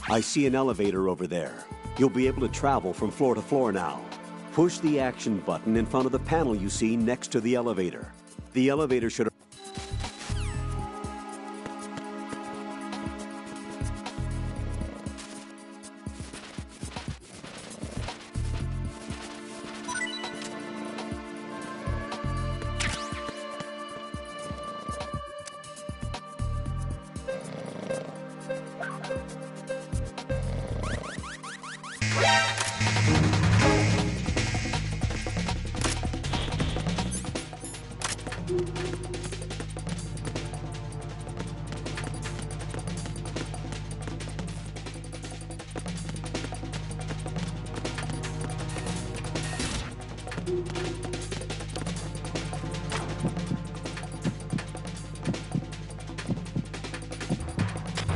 I see an elevator over there. You'll be able to travel from floor to floor now. Push the action button in front of the panel you see next to the elevator. The elevator should...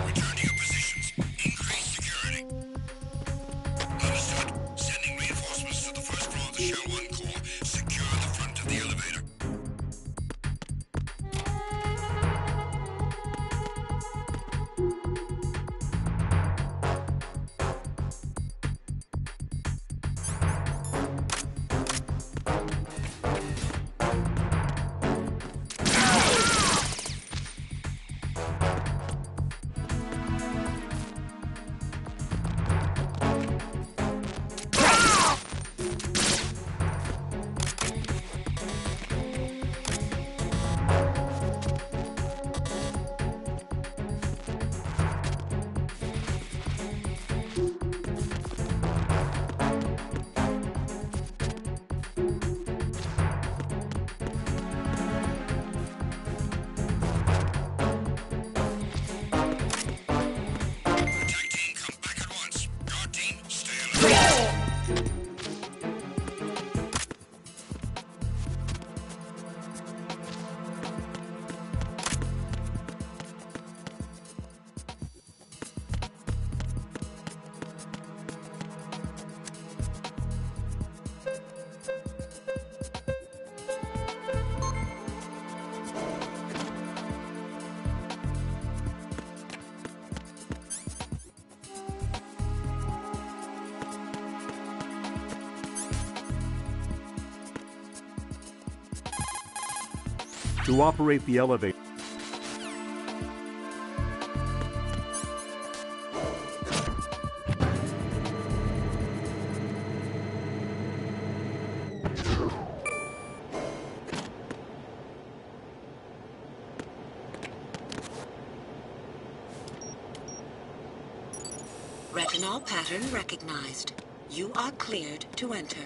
Return to your positions. Increase security. Understood. Sending reinforcements to the first floor of the Shell 1 core. Secure the front of the elevator. Attack team, come back at once. Guard team, stay alert. To operate the elevator, Retinol pattern recognized. You are cleared to enter.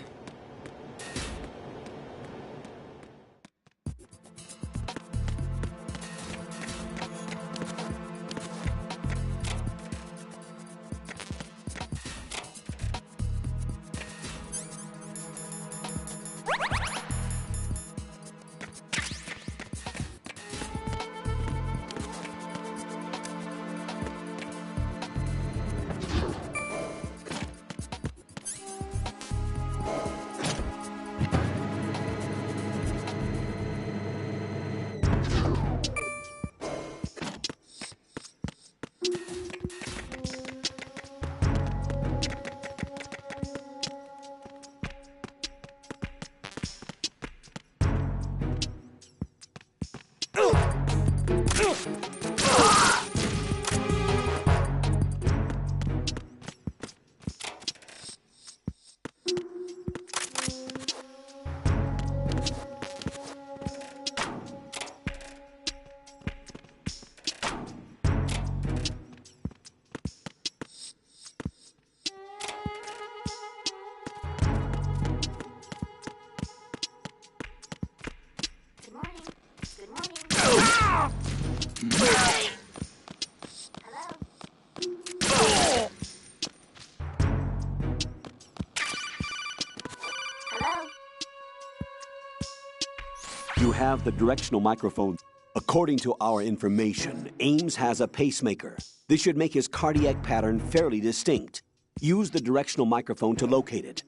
You have the directional microphone. According to our information, Ames has a pacemaker. This should make his cardiac pattern fairly distinct. Use the directional microphone to locate it.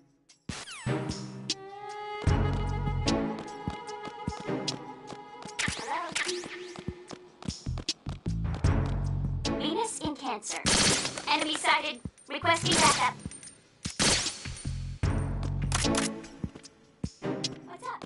Venus in Cancer. Enemy sighted. Requesting backup. What's up?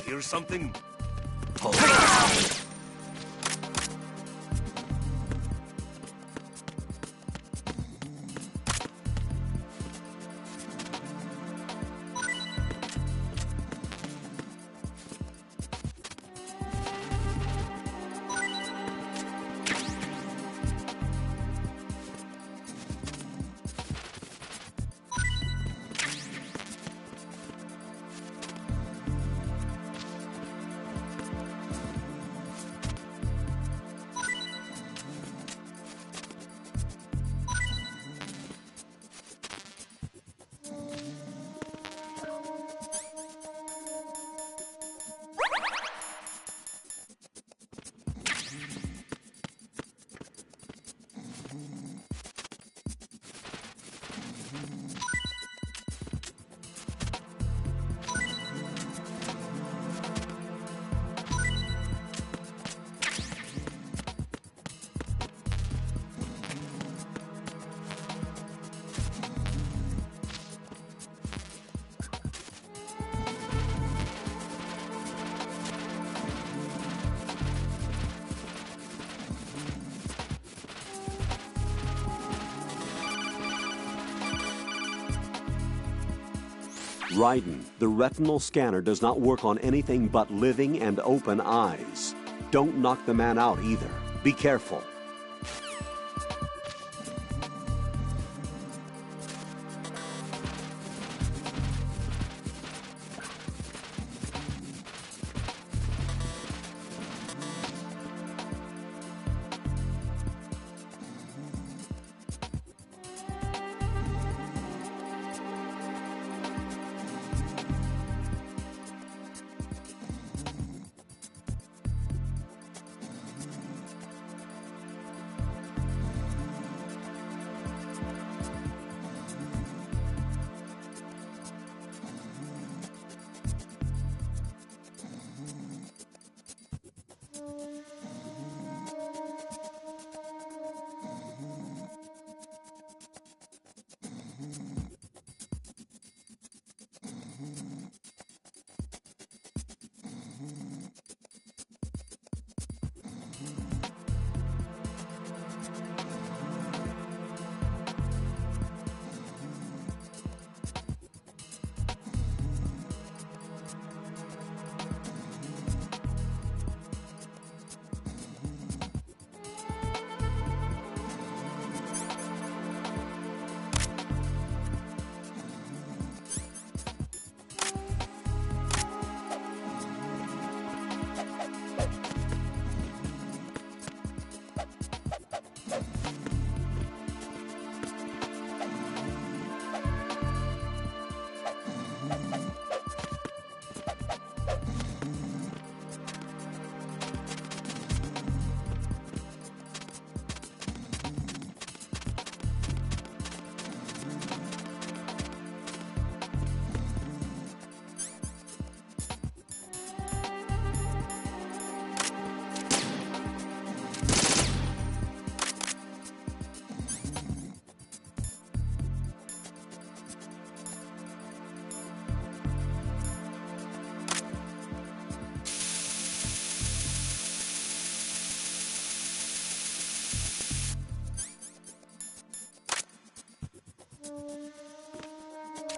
Hear something? Raiden, the retinal scanner does not work on anything but living and open eyes. Don't knock the man out either. Be careful.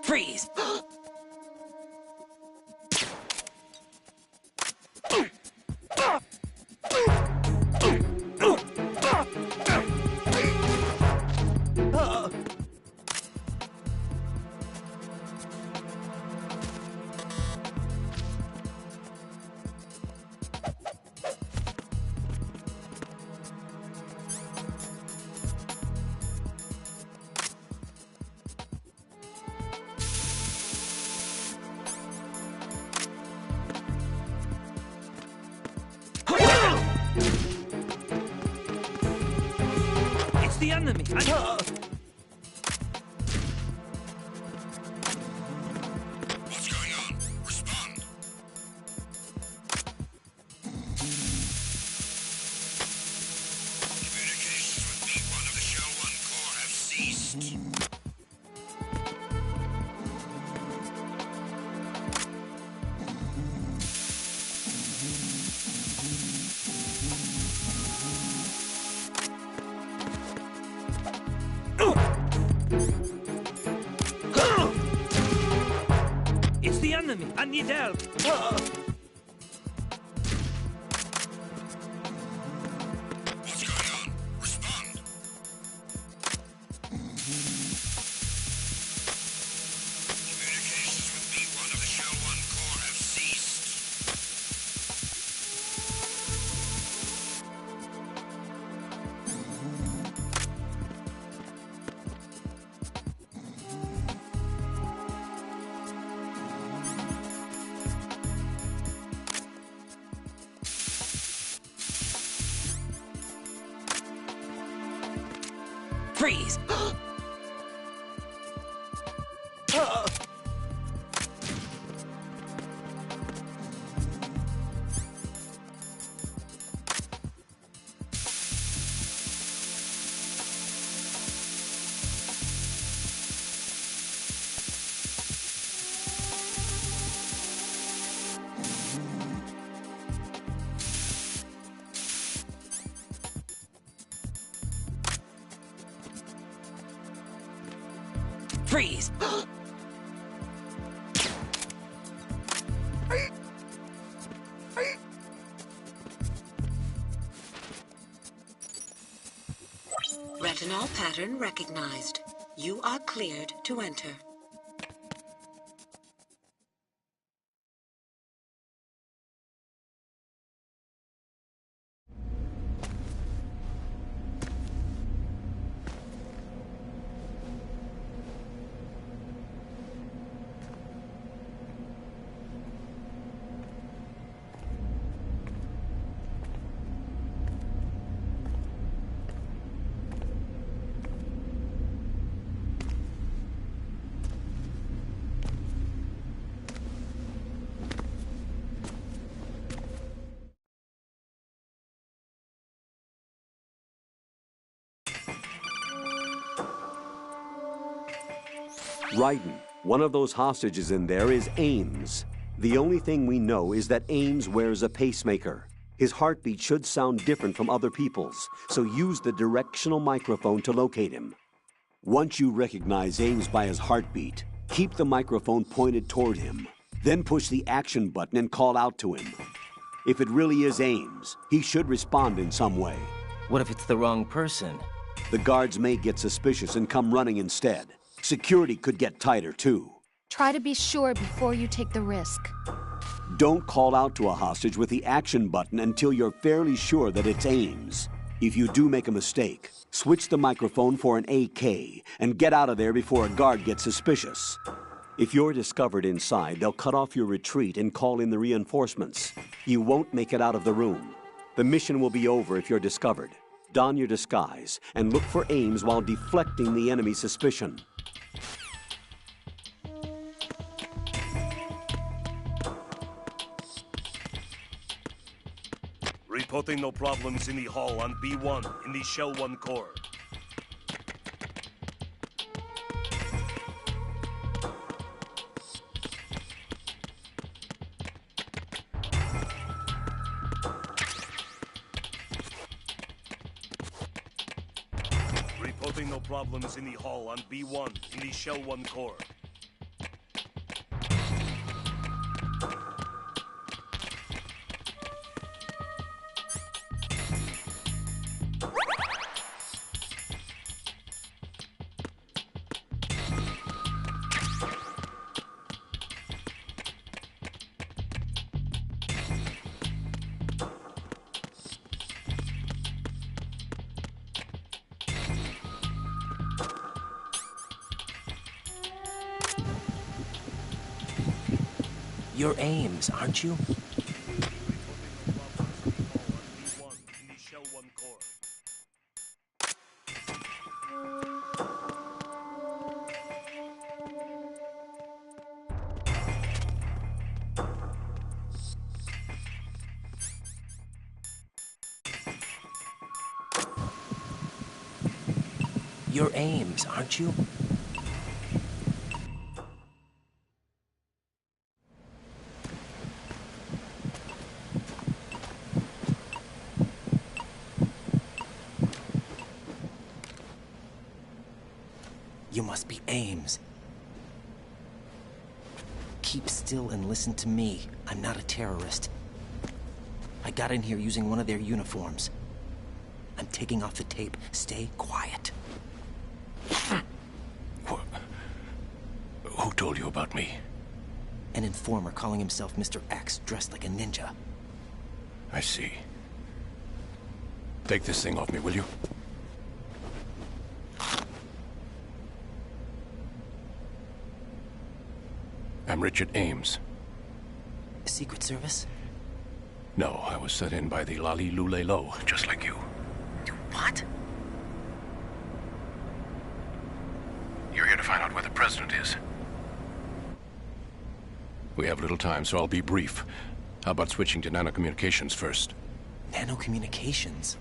Freeze! It's the enemy! What's going on? Respond. Communications with B1 of the Shell 1 Corps have ceased. It's the enemy! I need help! What's going on? Respond. Communications with B1 of the Shell 1 Corps have ceased. Freeze! Freeze! Retinol pattern recognized. You are cleared to enter. Raiden, one of those hostages in there is Ames. The only thing we know is that Ames wears a pacemaker. His heartbeat should sound different from other people's, so use the directional microphone to locate him. Once you recognize Ames by his heartbeat, keep the microphone pointed toward him. Then push the action button and call out to him. If it really is Ames, he should respond in some way. What if it's the wrong person? The guards may get suspicious and come running instead. Security could get tighter, too. Try to be sure before you take the risk. Don't call out to a hostage with the action button until you're fairly sure that it's Ames. If you do make a mistake, switch the microphone for an AK and get out of there before a guard gets suspicious. If you're discovered inside, they'll cut off your retreat and call in the reinforcements. You won't make it out of the room. The mission will be over if you're discovered. Don your disguise and look for Ames while deflecting the enemy's suspicion. Reporting no problems in the hall on B1 in the Shell 1 Corps. Reporting no no problems in the hall on B1 in the Shell 1 core. You're Ames, aren't you? In the Shell 1 core. You're Ames, aren't you? You must be Ames. Keep still and listen to me. I'm not a terrorist. I got in here using one of their uniforms. I'm taking off the tape. Stay quiet. Who told you about me? An informer calling himself Mr. X, dressed like a ninja. I see. Take this thing off me, will you? I'm Richard Ames. Secret Service? No, I was sent in by the Lali Lule Lo, just like you. What? You're here to find out where the president is. We have little time, so I'll be brief. How about switching to nanocommunications first? Nanocommunications?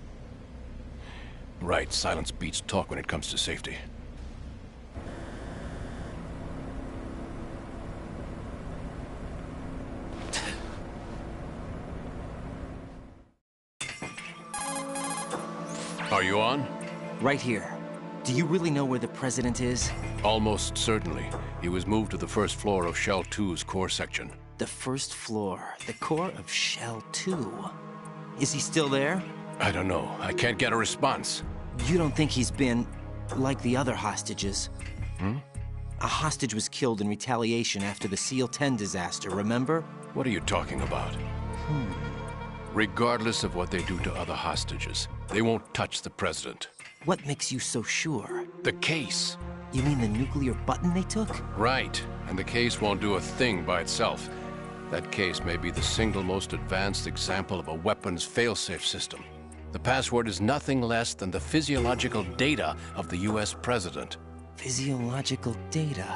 Right, silence beats talk when it comes to safety. Are you on? Right here. Do you really know where the president is? Almost certainly. He was moved to the first floor of Shell 2's core section. The first floor. The core of Shell 2. Is he still there? I don't know. I can't get a response. You don't think he's been like the other hostages? A hostage was killed in retaliation after the SEAL 10 disaster, remember? What are you talking about? Regardless of what they do to other hostages, they won't touch the president. What makes you so sure? The case. You mean the nuclear button they took? Right. And the case won't do a thing by itself. That case may be the single most advanced example of a weapons failsafe system. The password is nothing less than the physiological data of the US president. Physiological data?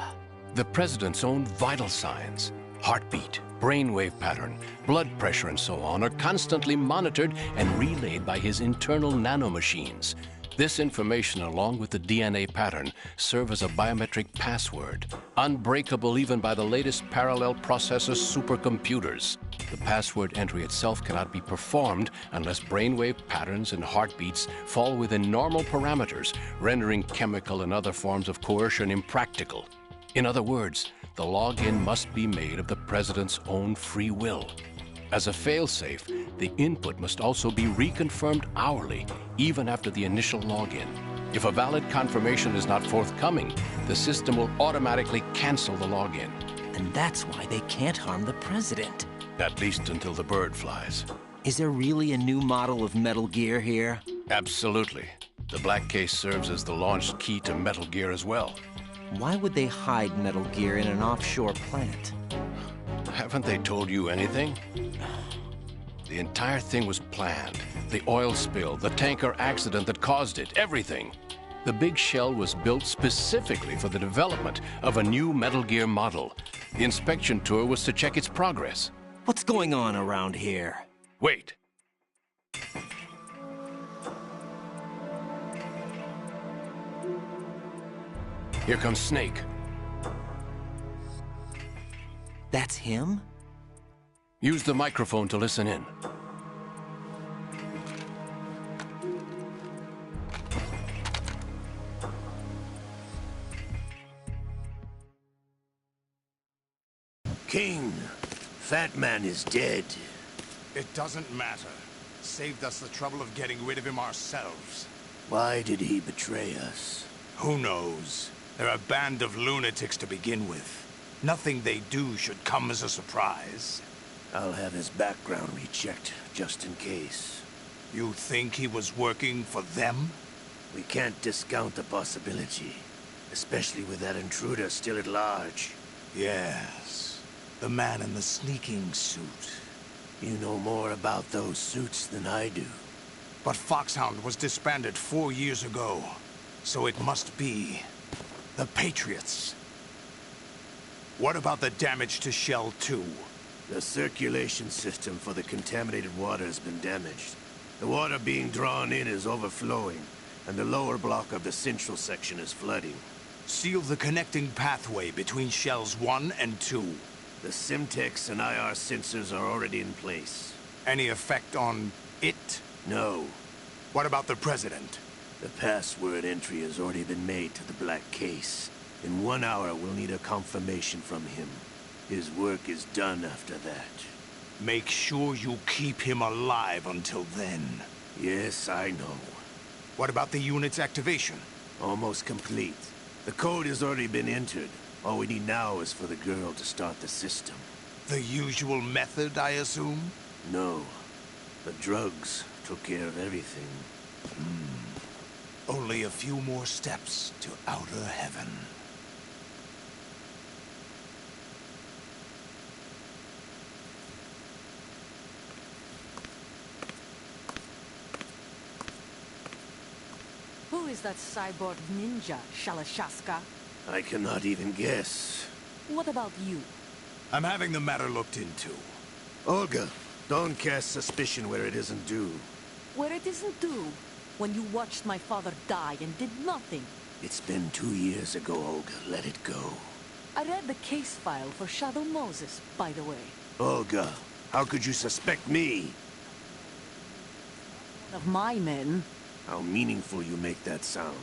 The president's own vital signs, heartbeat, brainwave pattern, blood pressure, and so on, are constantly monitored and relayed by his internal nanomachines. This information, along with the DNA pattern, serve as a biometric password, unbreakable even by the latest parallel processor supercomputers. The password entry itself cannot be performed unless brainwave patterns and heartbeats fall within normal parameters, rendering chemical and other forms of coercion impractical. In other words, the login must be made of the president's own free will. As a failsafe, the input must also be reconfirmed hourly, even after the initial login. If a valid confirmation is not forthcoming, the system will automatically cancel the login. And that's why they can't harm the president. At least until the bird flies. Is there really a new model of Metal Gear here? Absolutely. The black case serves as the launch key to Metal Gear as well. Why would they hide Metal Gear in an offshore plant? Haven't they told you anything? The entire thing was planned. The oil spill, the tanker accident that caused it, everything. The big shell was built specifically for the development of a new Metal Gear model. The inspection tour was to check its progress. What's going on around here? Wait. Here comes Snake. That's him? Use the microphone to listen in. King, Fat Man is dead. It doesn't matter. Saved us the trouble of getting rid of him ourselves. Why did he betray us? Who knows? They're a band of lunatics to begin with. Nothing they do should come as a surprise. I'll have his background rechecked, just in case. You think he was working for them? We can't discount the possibility. Especially with that intruder still at large. Yes. The man in the sneaking suit. You know more about those suits than I do. But Foxhound was disbanded 4 years ago. So it must be... the Patriots. What about the damage to Shell 2? The circulation system for the contaminated water has been damaged. The water being drawn in is overflowing, and the lower block of the central section is flooding. Seal the connecting pathway between Shells 1 and 2. The Simtex and IR sensors are already in place. Any effect on it? No. What about the President? The password entry has already been made to the Black Case. In 1 hour, we'll need a confirmation from him. His work is done after that. Make sure you keep him alive until then. Yes, I know. What about the unit's activation? Almost complete. The code has already been entered. All we need now is for the girl to start the system. The usual method, I assume? No. The drugs took care of everything. Only a few more steps to outer heaven. Who is that cyborg ninja, Shalashaska? I cannot even guess. What about you? I'm having the matter looked into. Olga, don't cast suspicion where it isn't due. Where it isn't due? When you watched my father die and did nothing. It's been 2 years ago, Olga. Let it go. I read the case file for Shadow Moses, by the way. Olga, how could you suspect me? One of my men. How meaningful you make that sound.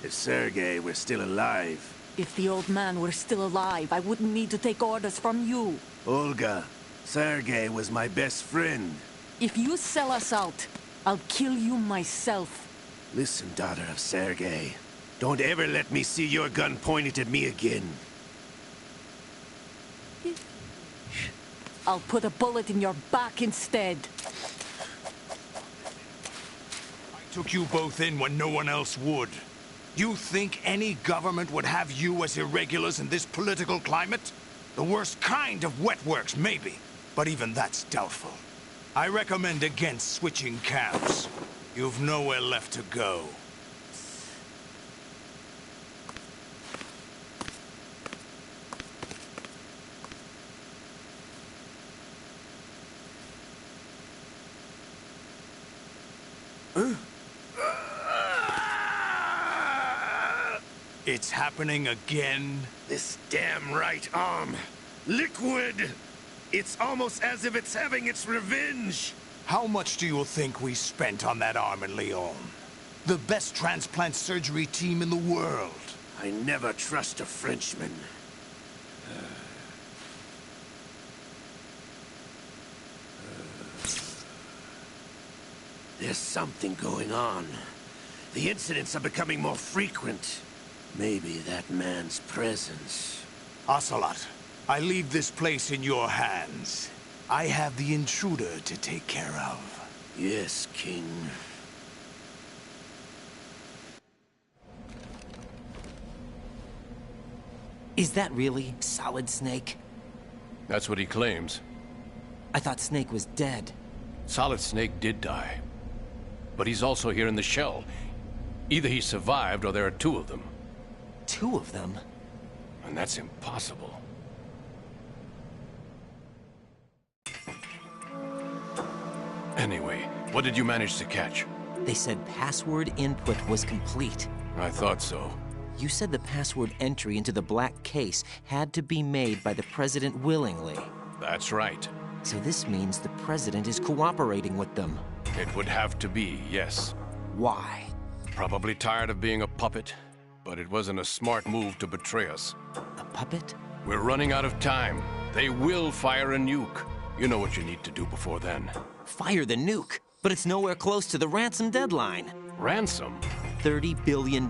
If Sergei were still alive... If the old man were still alive, I wouldn't need to take orders from you. Olga, Sergei was my best friend. If you sell us out, I'll kill you myself. Listen, daughter of Sergei. Don't ever let me see your gun pointed at me again. I'll put a bullet in your back instead. I took you both in when no one else would. You think any government would have you as irregulars in this political climate? The worst kind of wet works, maybe. But even that's doubtful. I recommend against switching camps. You've nowhere left to go. It's happening again? This damn right arm. Liquid! It's almost as if it's having its revenge! How much do you think we spent on that arm in Lyon? The best transplant surgery team in the world. I never trust a Frenchman. There's something going on. The incidents are becoming more frequent. Maybe that man's presence. Ocelot, I leave this place in your hands. I have the intruder to take care of. Yes, King. Is that really Solid Snake? That's what he claims. I thought Snake was dead. Solid Snake did die. But he's also here in the shell. Either he survived or there are two of them. Two of them? And that's impossible. Anyway, what did you manage to catch? They said password input was complete. I thought so. You said the password entry into the Black Case had to be made by the President willingly. That's right. So this means the President is cooperating with them. It would have to be, yes. Why? Probably tired of being a puppet, but it wasn't a smart move to betray us. A puppet? We're running out of time. They will fire a nuke. You know what you need to do before then. Fire the nuke, but it's nowhere close to the ransom deadline. Ransom? $30 billion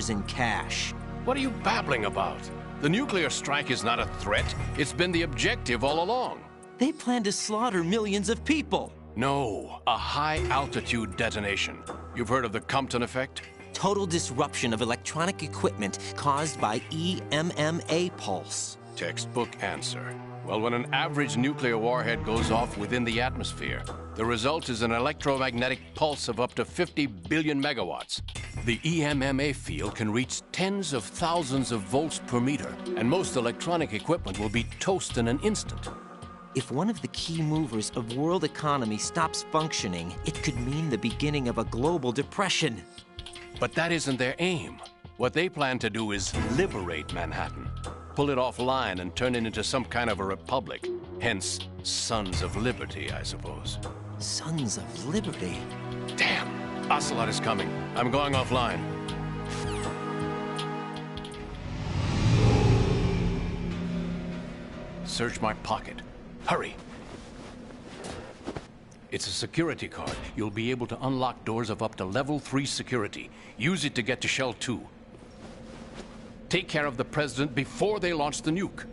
in cash. What are you babbling about? The nuclear strike is not a threat. It's been the objective all along. They plan to slaughter millions of people. No, a high-altitude detonation. You've heard of the Compton effect? Total disruption of electronic equipment caused by EMMA pulse. Textbook answer. Well, when an average nuclear warhead goes off within the atmosphere, the result is an electromagnetic pulse of up to 50 billion megawatts. The EMMA field can reach tens of thousands of volts per meter, and most electronic equipment will be toast in an instant. If one of the key movers of world economy stops functioning, it could mean the beginning of a global depression. But that isn't their aim. What they plan to do is liberate Manhattan. Pull it offline and turn it into some kind of a republic. Hence, Sons of Liberty, I suppose. Sons of Liberty? Damn! Ocelot is coming. I'm going offline. Search my pocket. Hurry! It's a security card. You'll be able to unlock doors of up to level 3 security. Use it to get to Shell 2. Take care of the President before they launch the nuke.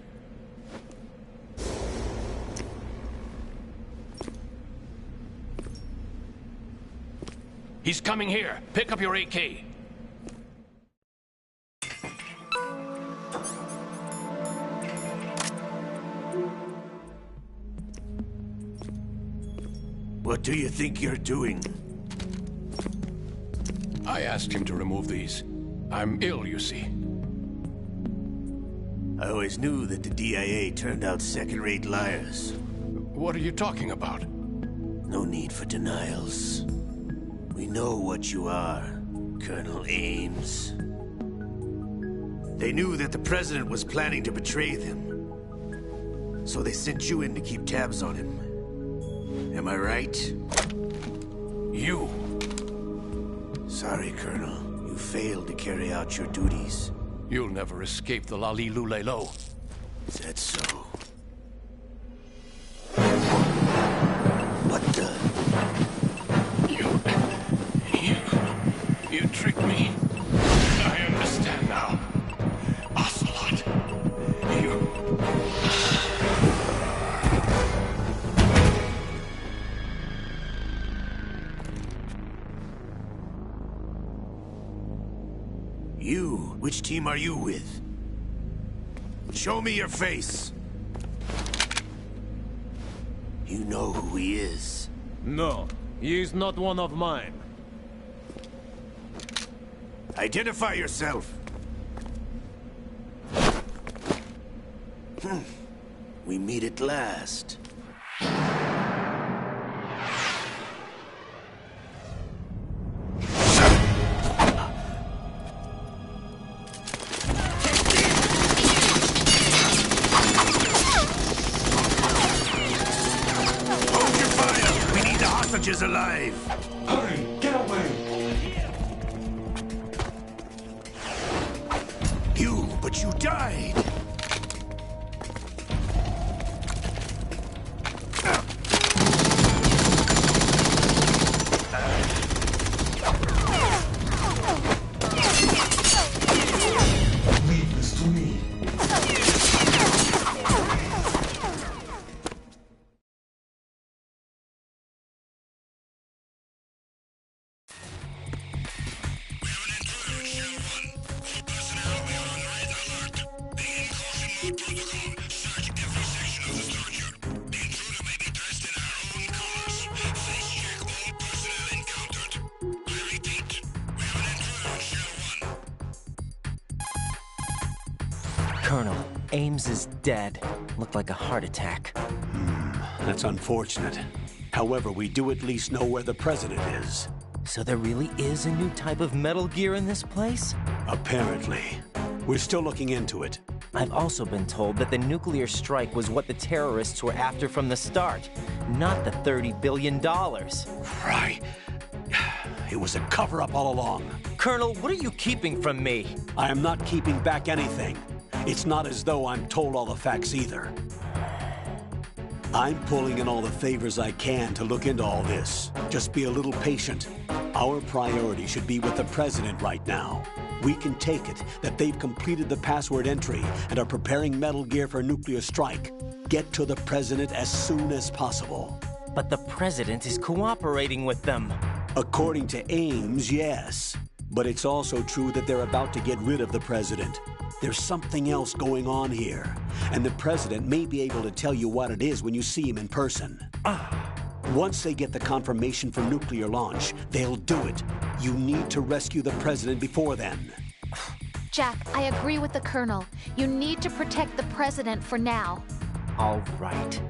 He's coming here. Pick up your AK. What do you think you're doing? I asked him to remove these. I'm ill, you see. I always knew that the DIA turned out second-rate liars. What are you talking about? No need for denials. We know what you are, Colonel Ames. They knew that the President was planning to betray them. So they sent you in to keep tabs on him. Am I right? You. Sorry, Colonel. You failed to carry out your duties. You'll never escape the Lalilulelo. Is that so? What the? You tricked me. I understand now. Ocelot. You? Which team are you with? Show me your face. You know who he is. No, he is not one of mine. Identify yourself. We meet at last. Is alive. Hurry, get away. But you died. Leave this to me. Colonel, Ames is dead. Looked like a heart attack. That's unfortunate. However, we do at least know where the President is. So there really is a new type of Metal Gear in this place? Apparently. We're still looking into it. I've also been told that the nuclear strike was what the terrorists were after from the start, not the $30 billion. Right. It was a cover-up all along. Colonel, what are you keeping from me? I am not keeping back anything. It's not as though I'm told all the facts either. I'm pulling in all the favors I can to look into all this. Just be a little patient. Our priority should be with the President right now. We can take it that they've completed the password entry and are preparing Metal Gear for a nuclear strike. Get to the President as soon as possible. But the President is cooperating with them. According to Ames, yes. But it's also true that they're about to get rid of the President. There's something else going on here, and the President may be able to tell you what it is when you see him in person. Once they get the confirmation for nuclear launch, they'll do it. You need to rescue the President before then. Jack, I agree with the Colonel. You need to protect the President for now. All right.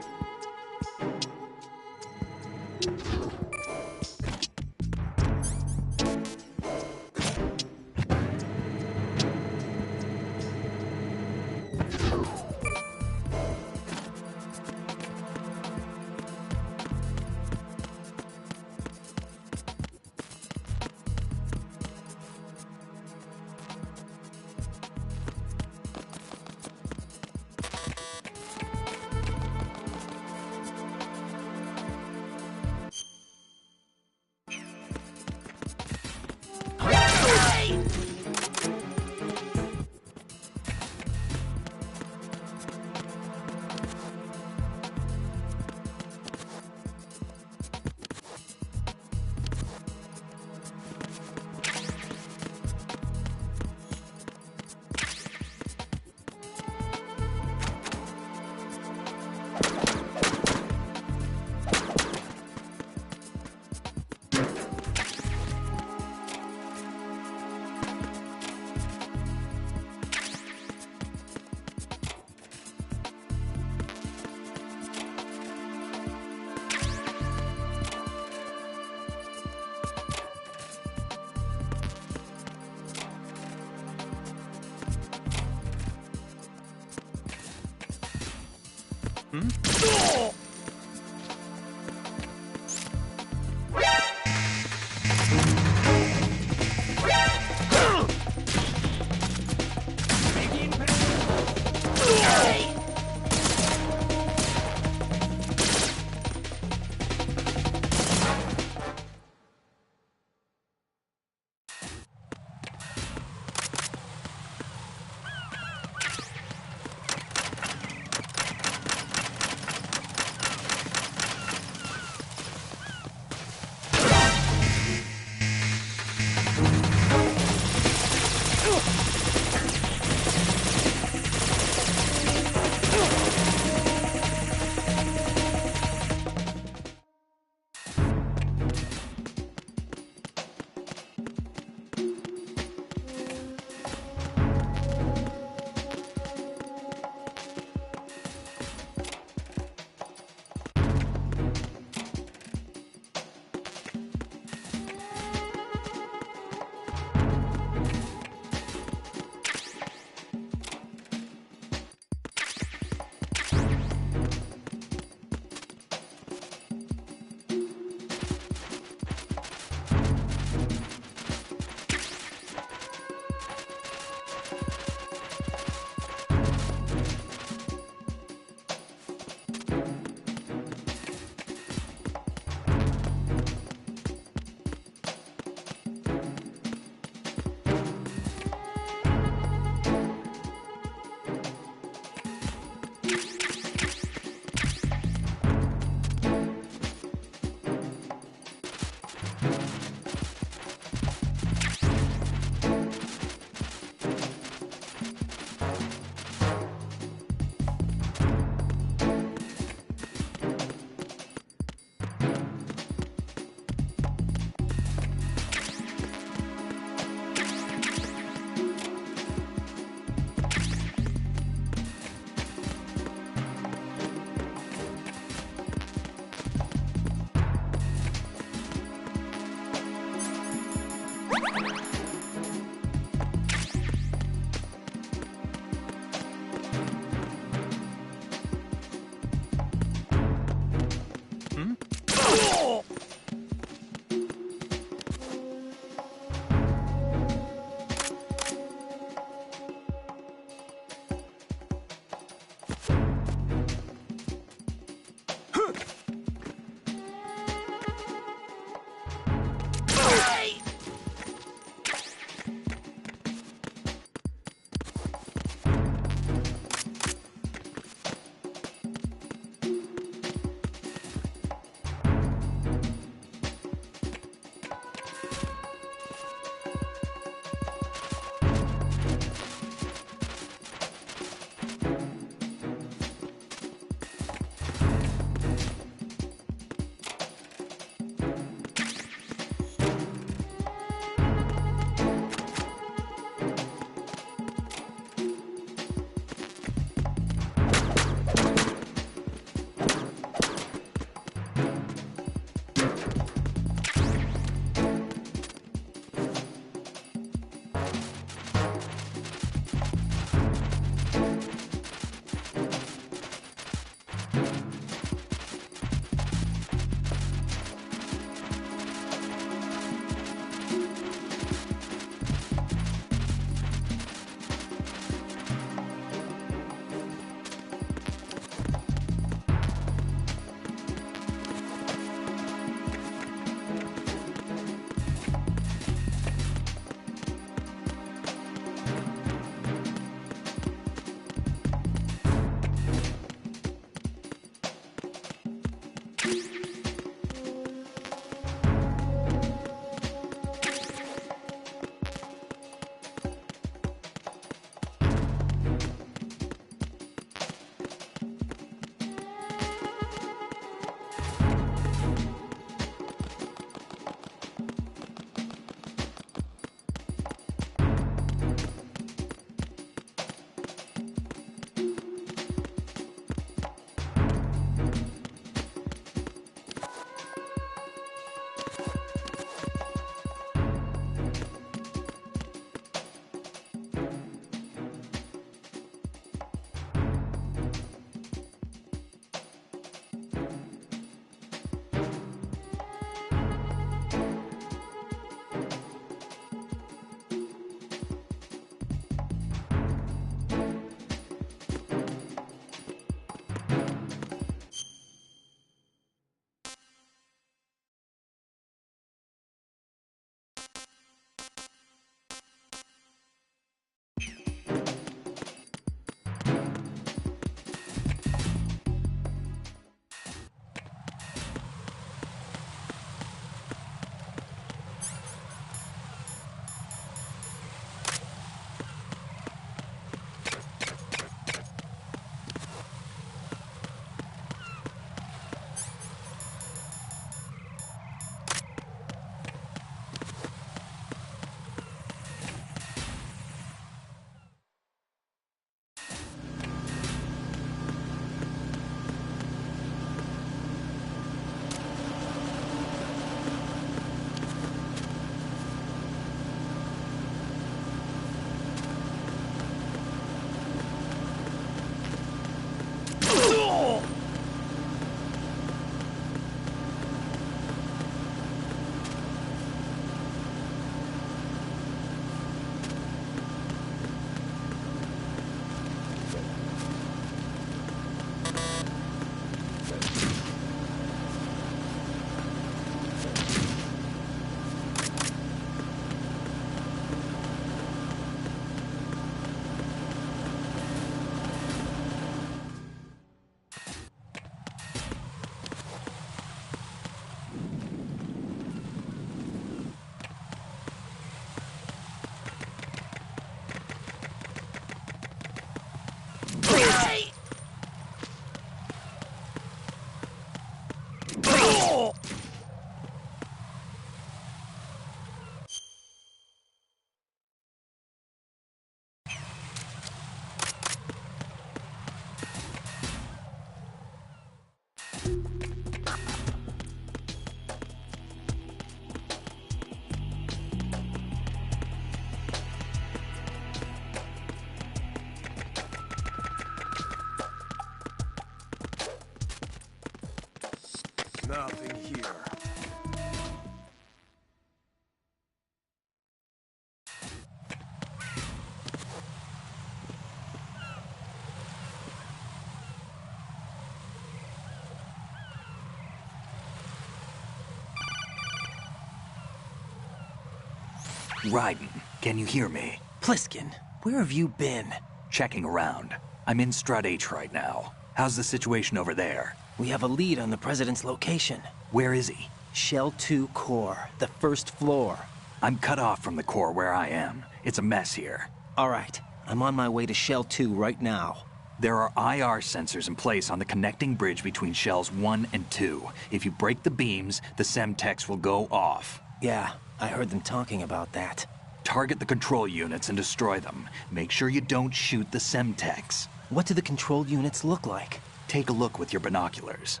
Raiden, can you hear me? Pliskin, where have you been? Checking around. I'm in Strut H right now. How's the situation over there? We have a lead on the President's location. Where is he? Shell 2 core, the first floor. I'm cut off from the core where I am. It's a mess here. All right, I'm on my way to Shell 2 right now. There are IR sensors in place on the connecting bridge between Shells 1 and 2. If you break the beams, the Semtex will go off. Yeah, I heard them talking about that. Target the control units and destroy them. Make sure you don't shoot the Semtex. What do the control units look like? Take a look with your binoculars.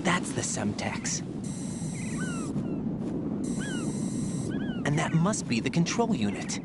That's the Semtex. And that must be the control unit.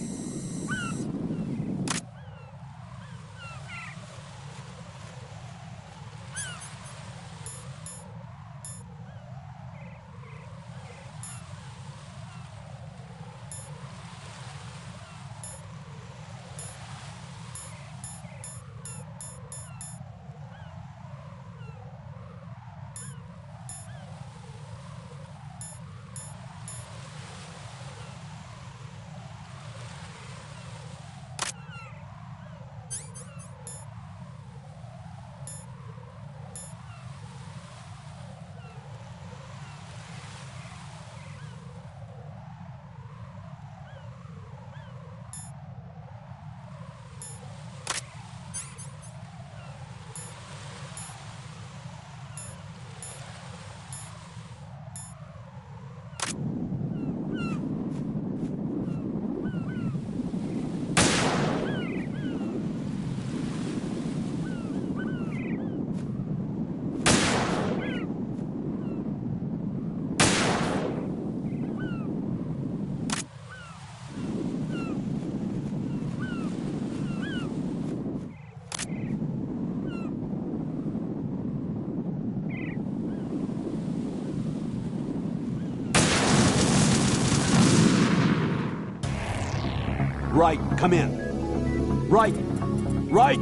Right, come in. Right, right.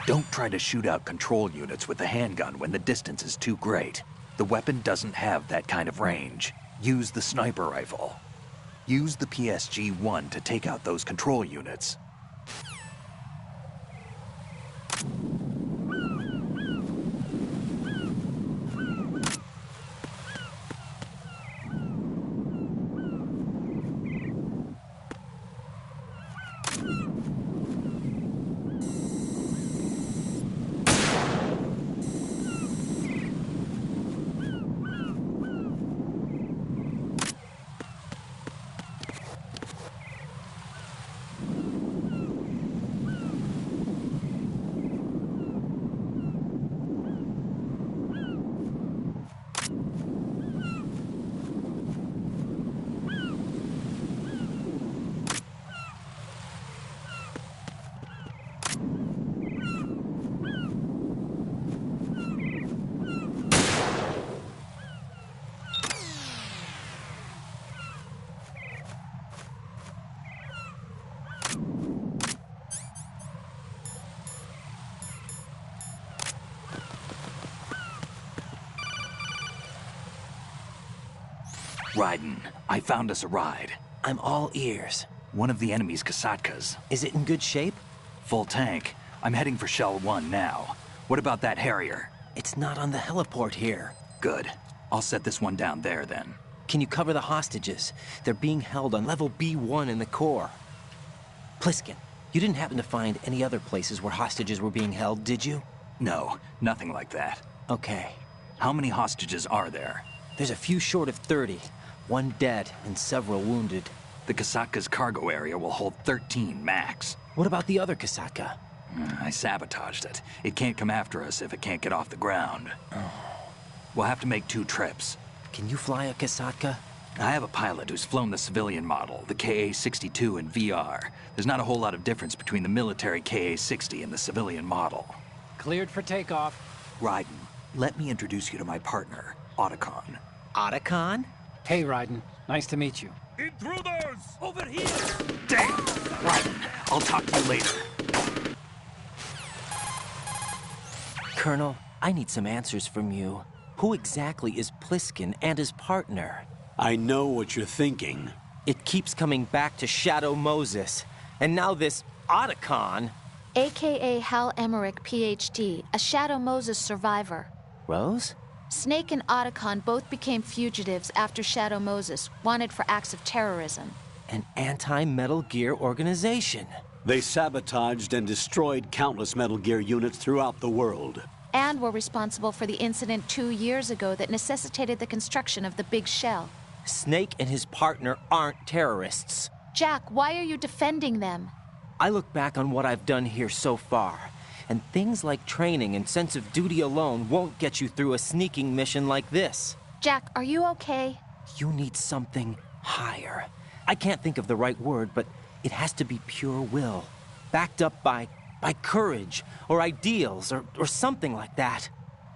Don't try to shoot out control units with the handgun when the distance is too great. The weapon doesn't have that kind of range. Use the sniper rifle. Use the PSG-1 to take out those control units. Raiden, I found us a ride. I'm all ears. One of the enemy's Kasatkas. Is it in good shape? Full tank. I'm heading for Shell 1 now. What about that Harrier? It's not on the heliport here. Good. I'll set this one down there then. Can you cover the hostages? They're being held on level B1 in the core. Pliskin, you didn't happen to find any other places where hostages were being held, did you? No, nothing like that. Okay. How many hostages are there? There's a few short of 30. 1 dead and several wounded. The Kasatka's cargo area will hold 13 max. What about the other Kasaka? I sabotaged it. It can't come after us if it can't get off the ground. We'll have to make 2 trips. Can you fly a Kasatka? I have a pilot who's flown the civilian model, the KA-62 in VR. There's not a whole lot of difference between the military KA-60 and the civilian model. Cleared for takeoff. Raiden, let me introduce you to my partner, Otacon. Otacon? Hey, Raiden. Nice to meet you. Intruders! Over here! Damn! Raiden, I'll talk to you later. Colonel, I need some answers from you. Who exactly is Pliskin and his partner? I know what you're thinking. It keeps coming back to Shadow Moses. And now this Otacon. AKA Hal Emmerich, PhD, a Shadow Moses survivor. Rose? Snake and Otacon both became fugitives after Shadow Moses, wanted for acts of terrorism. An anti-Metal Gear organization. They sabotaged and destroyed countless Metal Gear units throughout the world. And were responsible for the incident 2 years ago that necessitated the construction of the Big Shell. Snake and his partner aren't terrorists. Jack, why are you defending them? I look back on what I've done here so far, and things like training and sense of duty alone won't get you through a sneaking mission like this. Jack, are you okay? You need something higher. I can't think of the right word, but it has to be pure will, backed up by courage, or ideals, or something like that.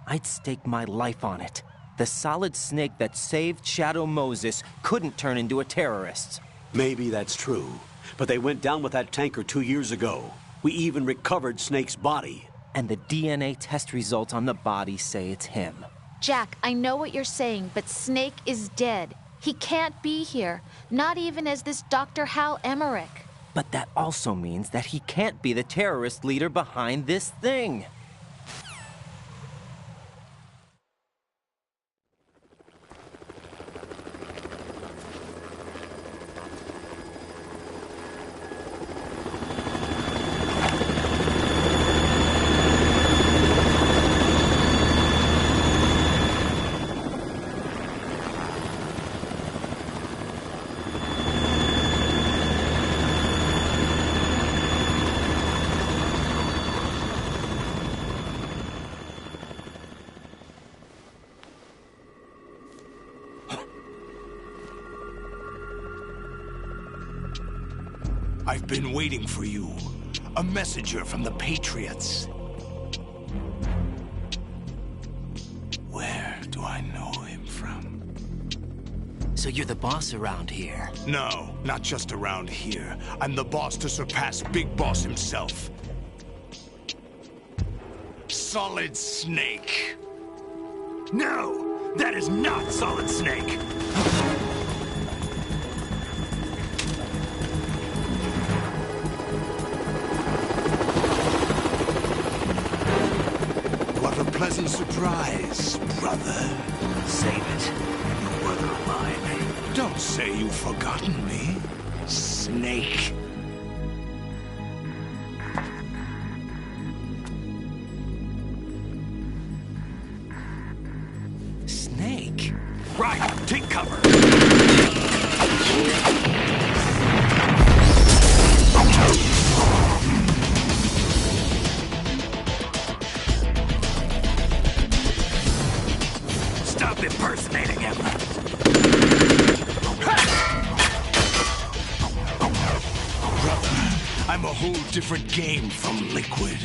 I'd stake my life on it. The Solid Snake that saved Shadow Moses couldn't turn into a terrorist. Maybe that's true, but they went down with that tanker 2 years ago. We even recovered Snake's body. And the DNA test results on the body say it's him. Jack, I know what you're saying, but Snake is dead. He can't be here, not even as this Dr. Hal Emmerich. But that also means that he can't be the terrorist leader behind this thing. I've been waiting for you. A messenger from the Patriots. Where do I know him from? So you're the boss around here? No, not just around here. I'm the boss to surpass Big Boss himself. Solid Snake. No! That is not Solid Snake! What a pleasant surprise, brother. Save it. You work on mine. Don't say you've forgotten me, Snake. Snake? Right, take cover. Stop impersonating him. Brother, I'm a whole different game from Liquid.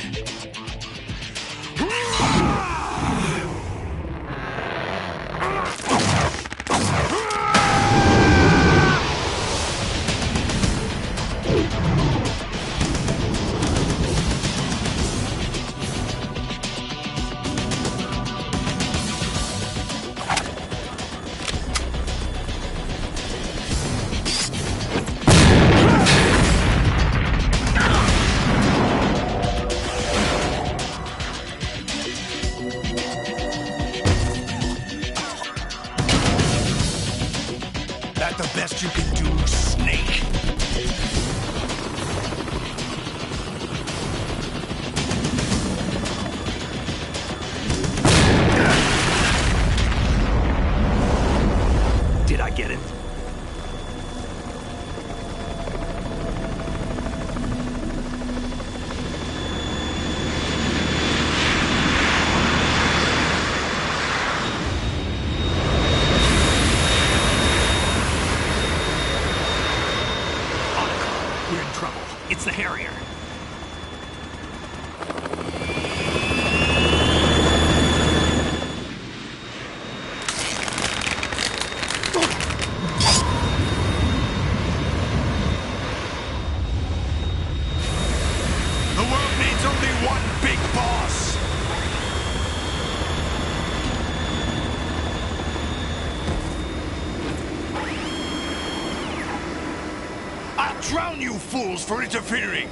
you fools for interfering!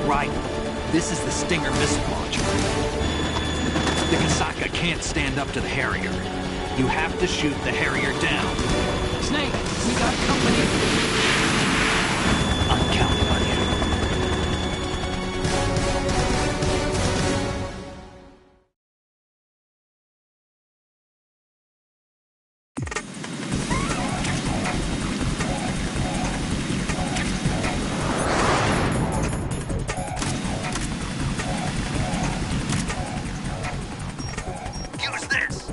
Right. This is the Stinger missile launcher. The Kasaka can't stand up to the Harrier. You have to shoot the Harrier down. Snake, we got company. I'm counting on you. Use this!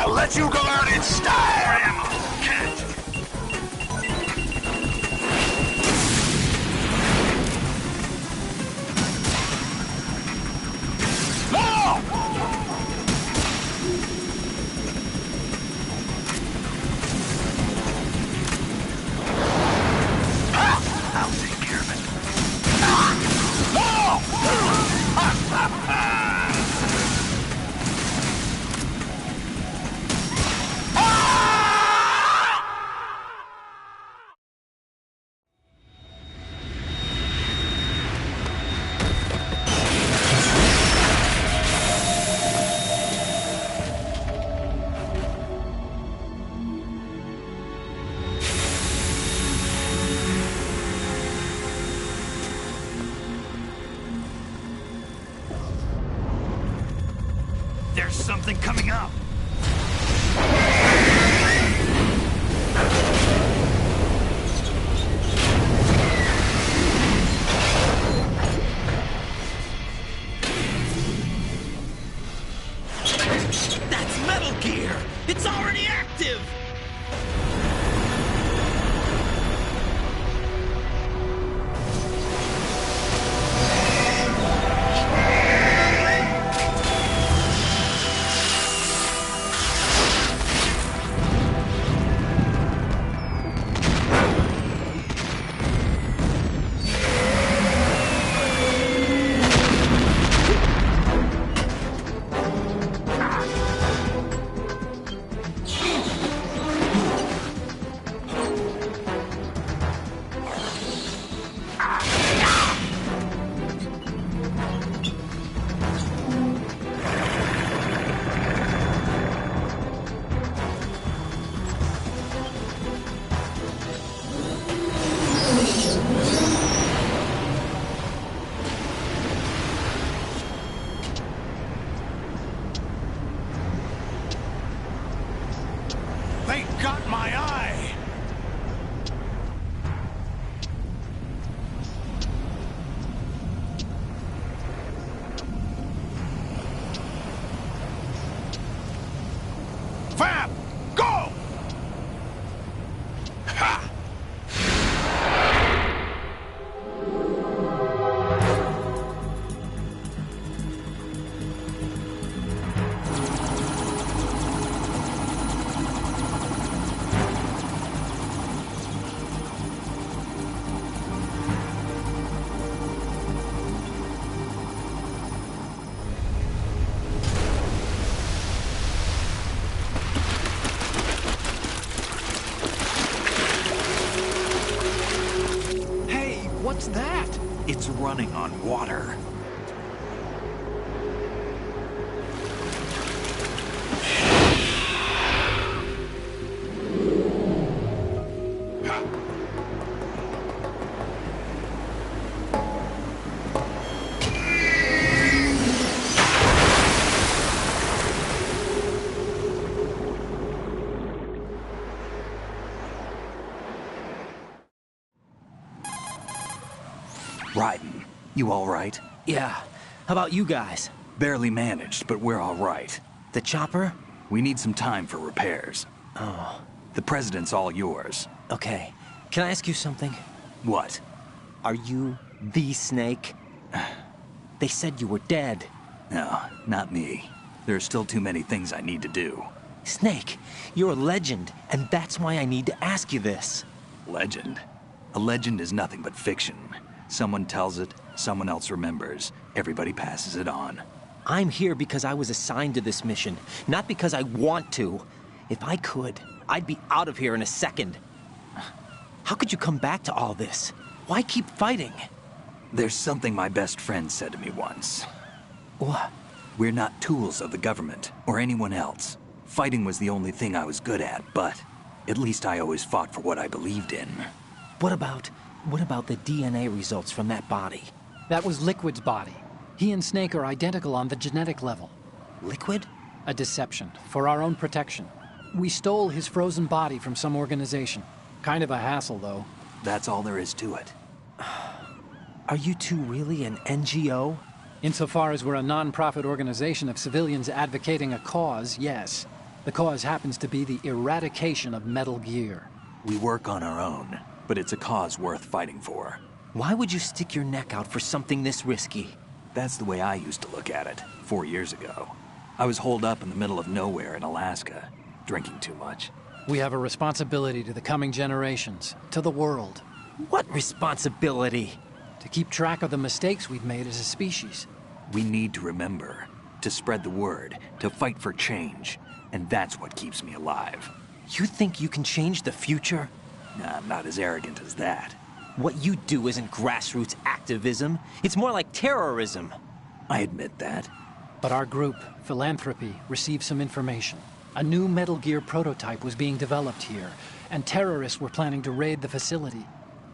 Let you go out in style! Catch! I'll take care of it. There's something coming up! That's Metal Gear! It's already active! running on water. Raiden, you all right? Yeah. How about you guys? Barely managed, but we're all right. The chopper? We need some time for repairs. Oh. The president's all yours. Okay. Can I ask you something? What? Are you the Snake? They said you were dead. No, not me. There are still too many things I need to do. Snake, you're a legend, and that's why I need to ask you this. Legend? A legend is nothing but fiction. Someone tells it, someone else remembers. Everybody passes it on. I'm here because I was assigned to this mission, not because I want to. If I could, I'd be out of here in a second. How could you come back to all this? Why keep fighting? There's something my best friend said to me once. What? We're not tools of the government or anyone else. Fighting was the only thing I was good at, but at least I always fought for what I believed in. What about the DNA results from that body? That was Liquid's body. He and Snake are identical on the genetic level. Liquid? A deception, for our own protection. We stole his frozen body from some organization. Kind of a hassle, though. That's all there is to it. Are you two really an NGO? Insofar as we're a non-profit organization of civilians advocating a cause, yes. The cause happens to be the eradication of Metal Gear. We work on our own, but it's a cause worth fighting for. Why would you stick your neck out for something this risky? That's the way I used to look at it, 4 years ago. I was holed up in the middle of nowhere in Alaska, drinking too much. We have a responsibility to the coming generations, to the world. What responsibility? To keep track of the mistakes we've made as a species. We need to remember, to spread the word, to fight for change. And that's what keeps me alive. You think you can change the future? Nah, I'm not as arrogant as that. What you do isn't grassroots activism. It's more like terrorism. I admit that. But our group, Philanthropy, received some information. A new Metal Gear prototype was being developed here, and terrorists were planning to raid the facility.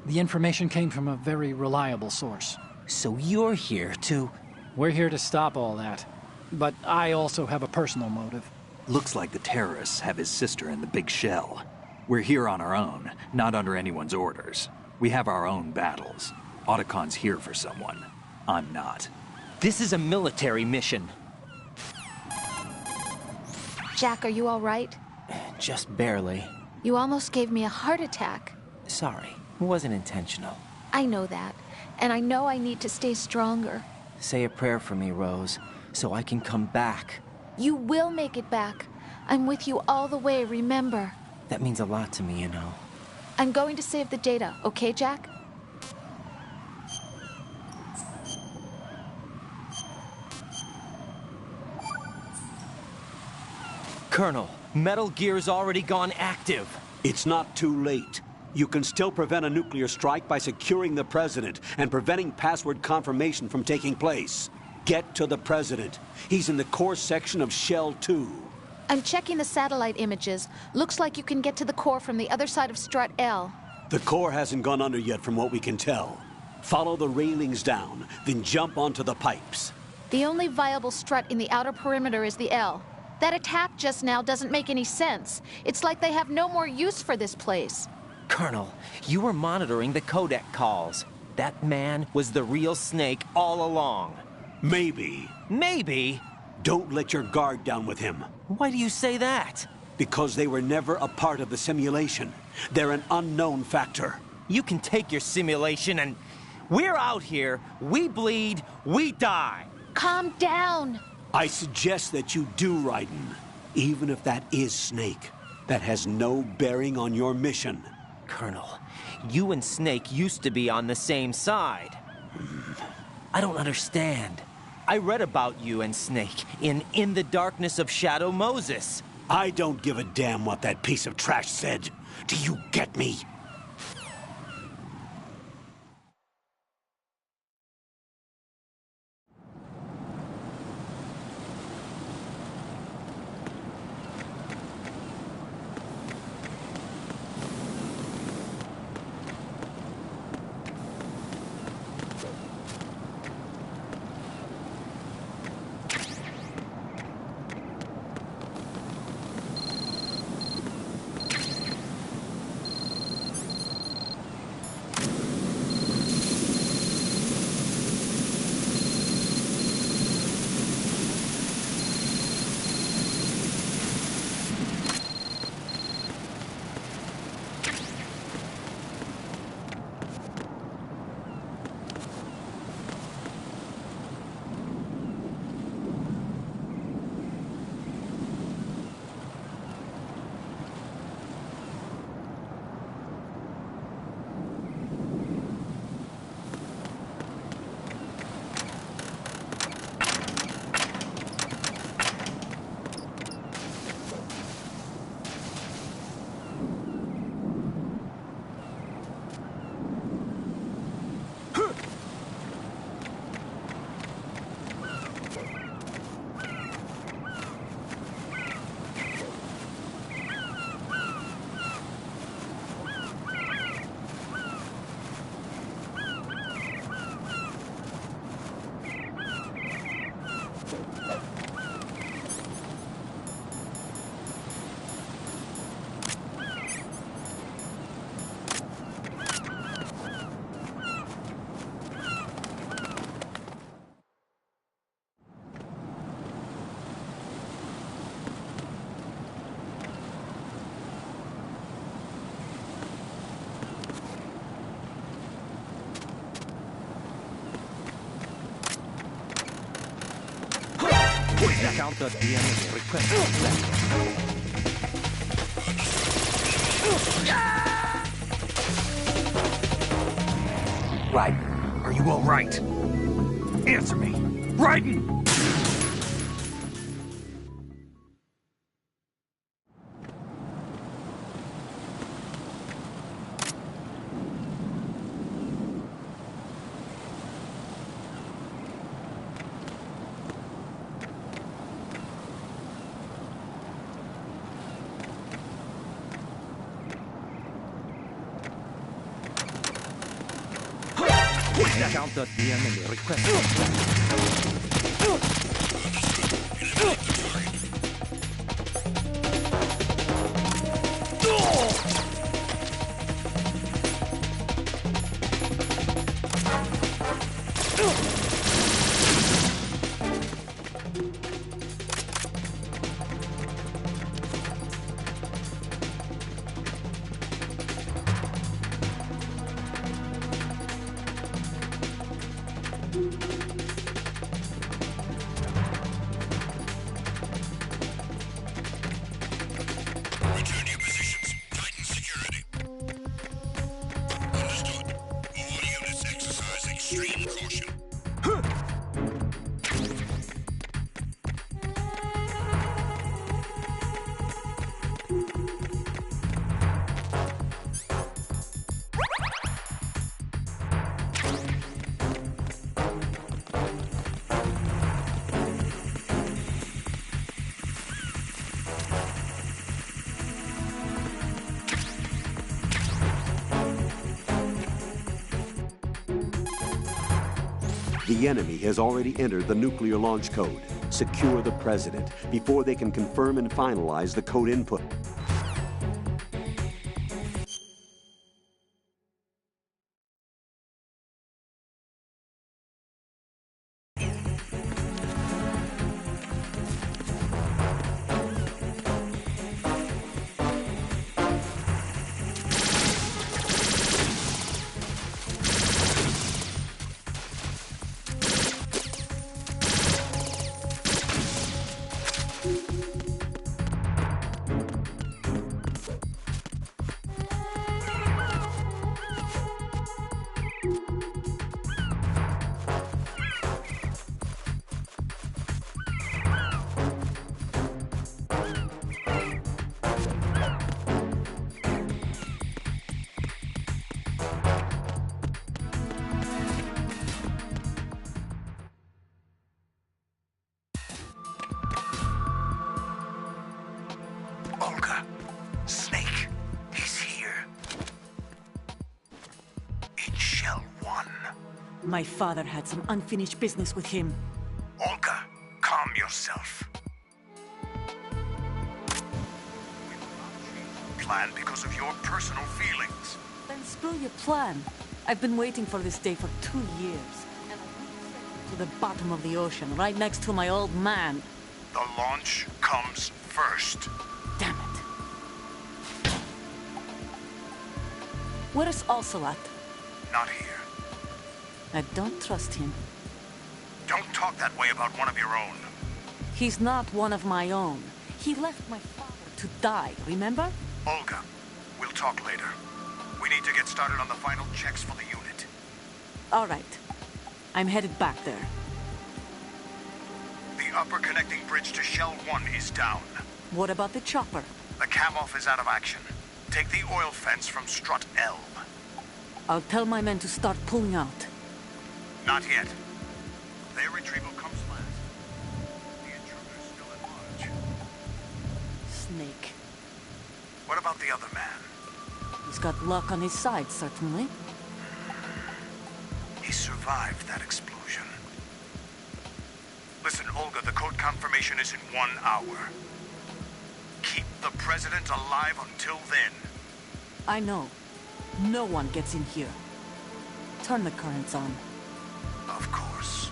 The information came from a very reliable source. So you're here to... We're here to stop all that. But I also have a personal motive. Looks like the terrorists have his sister in the big shell. We're here on our own, not under anyone's orders. We have our own battles. Otacon's here for someone. I'm not. This is a military mission. Jack, are you all right? Just barely. You almost gave me a heart attack. Sorry, it wasn't intentional. I know that, and I know I need to stay stronger. Say a prayer for me, Rose, so I can come back. You will make it back. I'm with you all the way, remember? That means a lot to me, you know. I'm going to save the data, okay, Jack? Colonel, Metal Gear's already gone active. It's not too late. You can still prevent a nuclear strike by securing the President and preventing password confirmation from taking place. Get to the President. He's in the core section of Shell 2. I'm checking the satellite images. Looks like you can get to the core from the other side of Strut L. The core hasn't gone under yet from what we can tell. Follow the railings down, then jump onto the pipes. The only viable strut in the outer perimeter is the L. That attack just now doesn't make any sense. It's like they have no more use for this place. Colonel, you were monitoring the codec calls. That man was the real Snake all along. Maybe. Maybe? Don't let your guard down with him. Why do you say that? Because they were never a part of the simulation. They're an unknown factor. You can take your simulation and... We're out here, we bleed, we die. Calm down. I suggest that you do, Raiden. Even if that is Snake. That has no bearing on your mission. Colonel, you and Snake used to be on the same side. I don't understand. I read about you and Snake in the Darkness of Shadow Moses. I don't give a damn what that piece of trash said. Do you get me? Counter the enemy. Request Raiden, are you all right? Answer me. Raiden! Counter the enemy. Request The enemy has already entered the nuclear launch code. Secure the president before they can confirm and finalize the code input. Olga, Snake, he's here. In Shell 1. My father had some unfinished business with him. Olga, calm yourself. Plan because of your personal feelings. Then spill your plan. I've been waiting for this day for 2 years. And I'm to the bottom of the ocean, right next to my old man. The launch comes first. Damn it. Where is Ocelot? Not here. I don't trust him. Don't talk that way about one of your own. He's not one of my own. He left my father to die, remember? Olga, we'll talk later. We need to get started on the final checks for the unit. All right. I'm headed back there. The upper connecting bridge to Shell 1 is down. What about the chopper? The cam-off is out of action. Take the oil fence from Strut L. I'll tell my men to start pulling out. Not yet. Their retrieval comes last. The intruder's still at large. Snake. What about the other man? He's got luck on his side, certainly. He survived that explosion. Listen, Olga, the code confirmation is in 1 hour. Keep the president alive until then. I know. No one gets in here. Turn the currents on. Of course.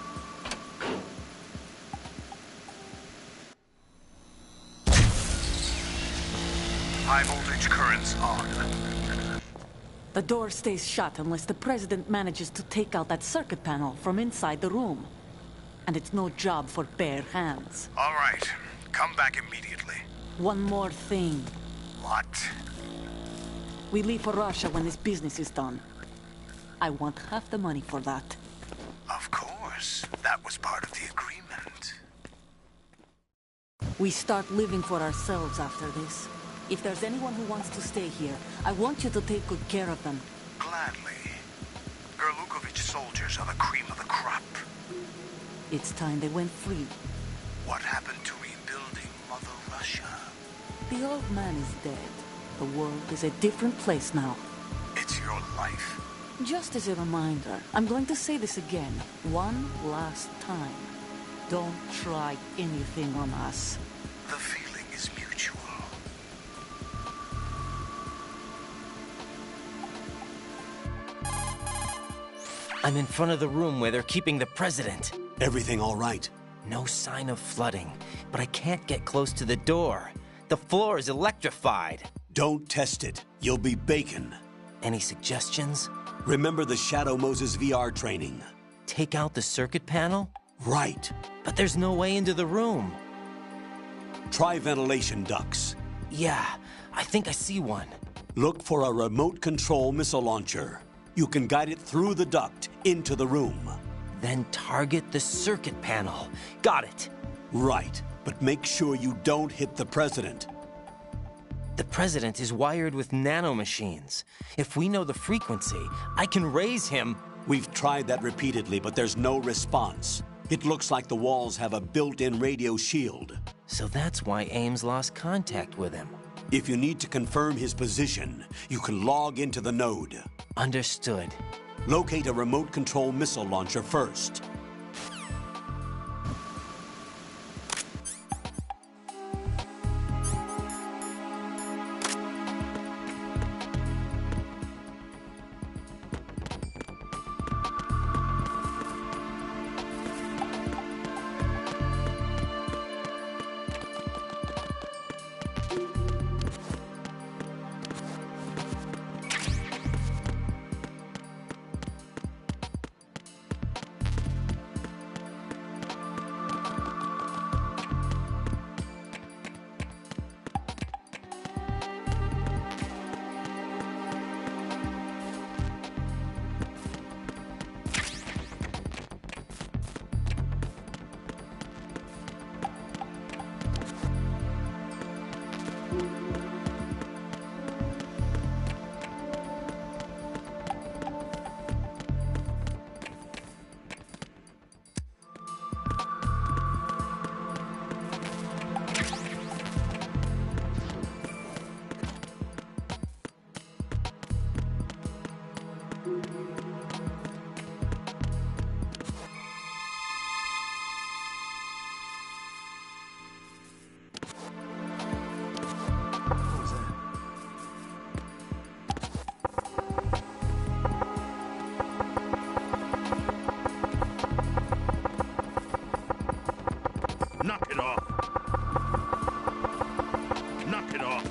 High voltage currents on. The door stays shut unless the president manages to take out that circuit panel from inside the room. and it's no job for bare hands. All right. Come back immediately. One more thing. What? We leave for Russia when this business is done. I want half the money for that. Of course. That was part of the agreement. We start living for ourselves after this. If there's anyone who wants to stay here, I want you to take good care of them. Gladly. Gurlukovich soldiers are the cream of the crop. It's time they went free. What happened to rebuilding Mother Russia? The old man is dead. The world is a different place now. It's your life. Just as a reminder, I'm going to say this again, one last time. Don't try anything on us. The feeling is mutual. I'm in front of the room where they're keeping the president. Everything all right? No sign of flooding, but I can't get close to the door. The floor is electrified. Don't test it. You'll be bacon. Any suggestions? Remember the Shadow Moses VR training. Take out the circuit panel? Right. But there's no way into the room. Try ventilation ducts. Yeah, I think I see one. Look for a remote control missile launcher. You can guide it through the duct into the room. Then target the circuit panel. Got it. Right, but make sure you don't hit the president. The president is wired with nanomachines. If we know the frequency, I can raise him. We've tried that repeatedly, but there's no response. It looks like the walls have a built-in radio shield. So that's why Ames lost contact with him. If you need to confirm his position, you can log into the node. Understood. Locate a remote control missile launcher first. Knock it off. Knock it off.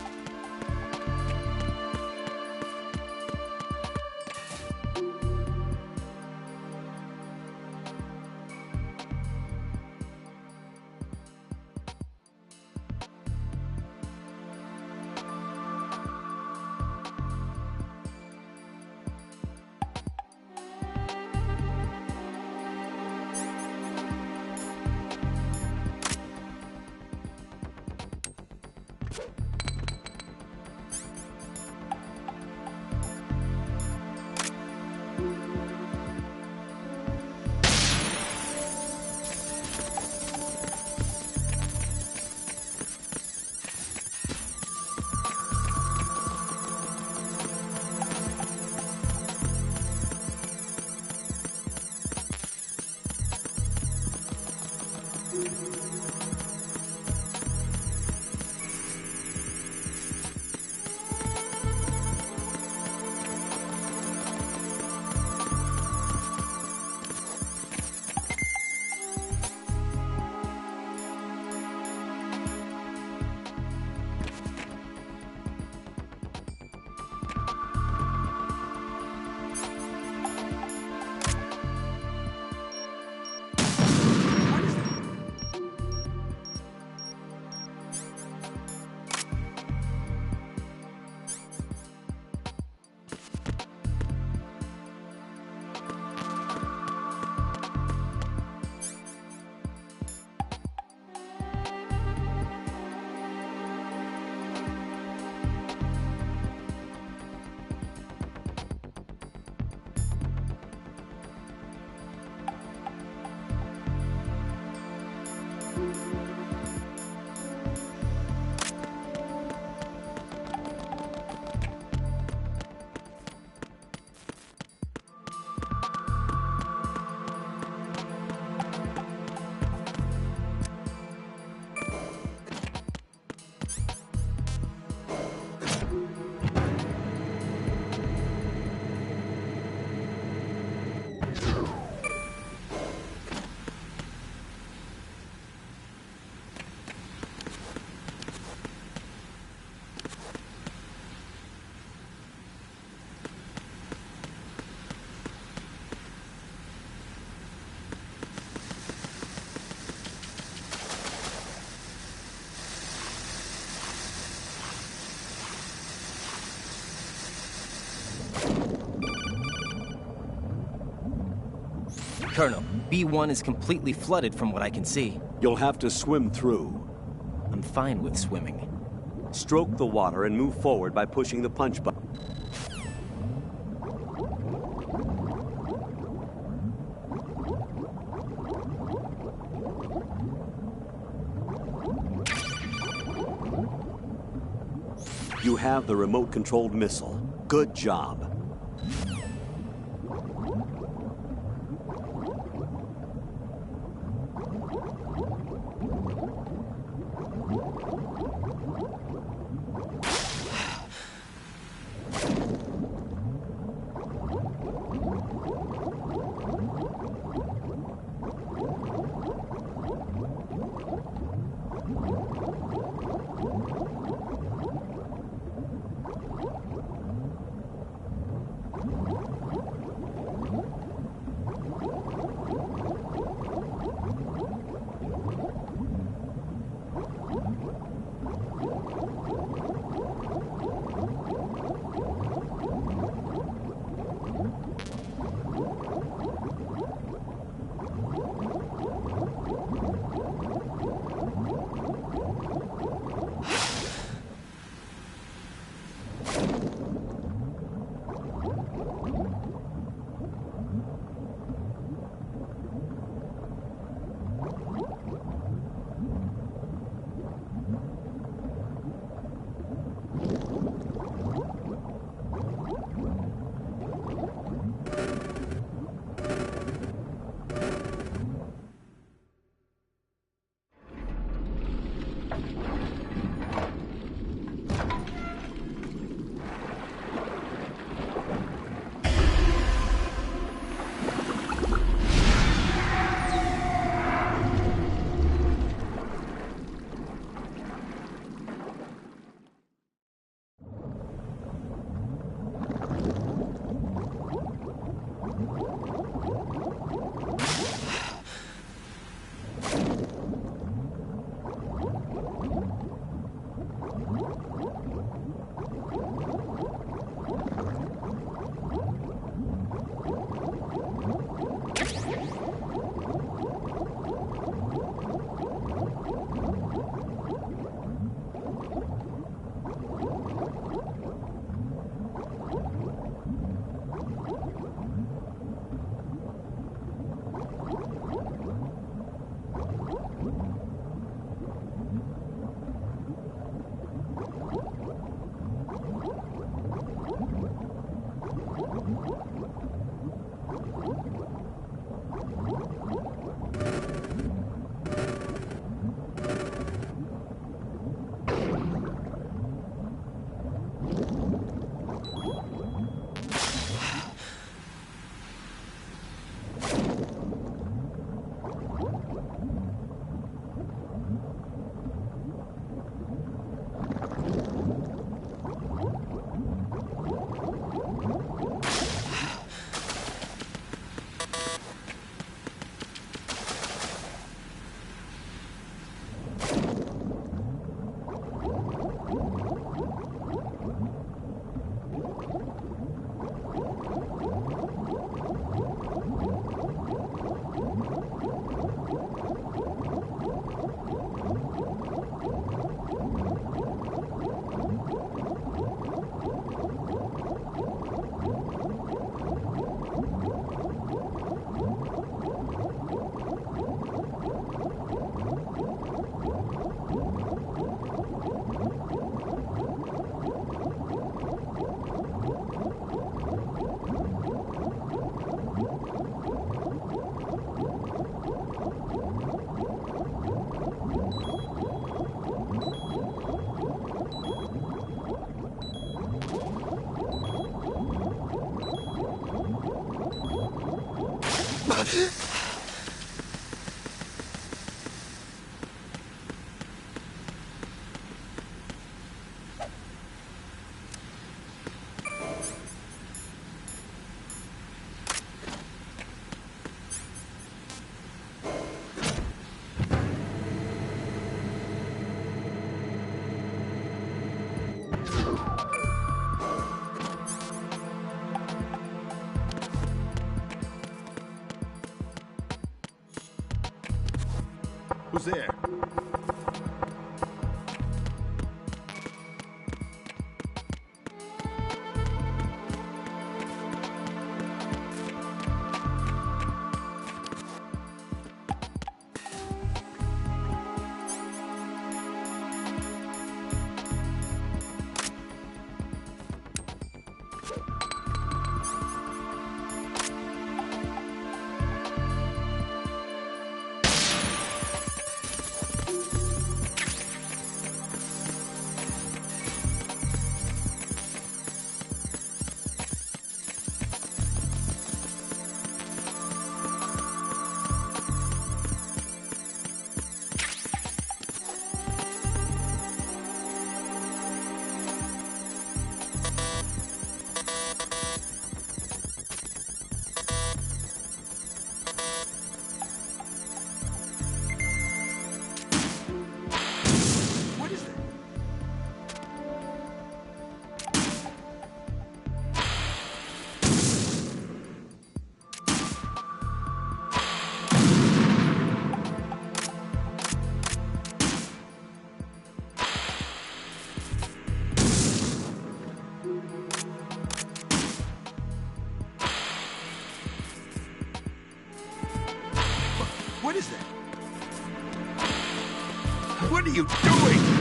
Colonel, B1 is completely flooded from what I can see. You'll have to swim through. I'm fine with swimming. Stroke the water and move forward by pushing the punch button. You have the remote-controlled missile. Good job. Who's there? What is that? What are you doing?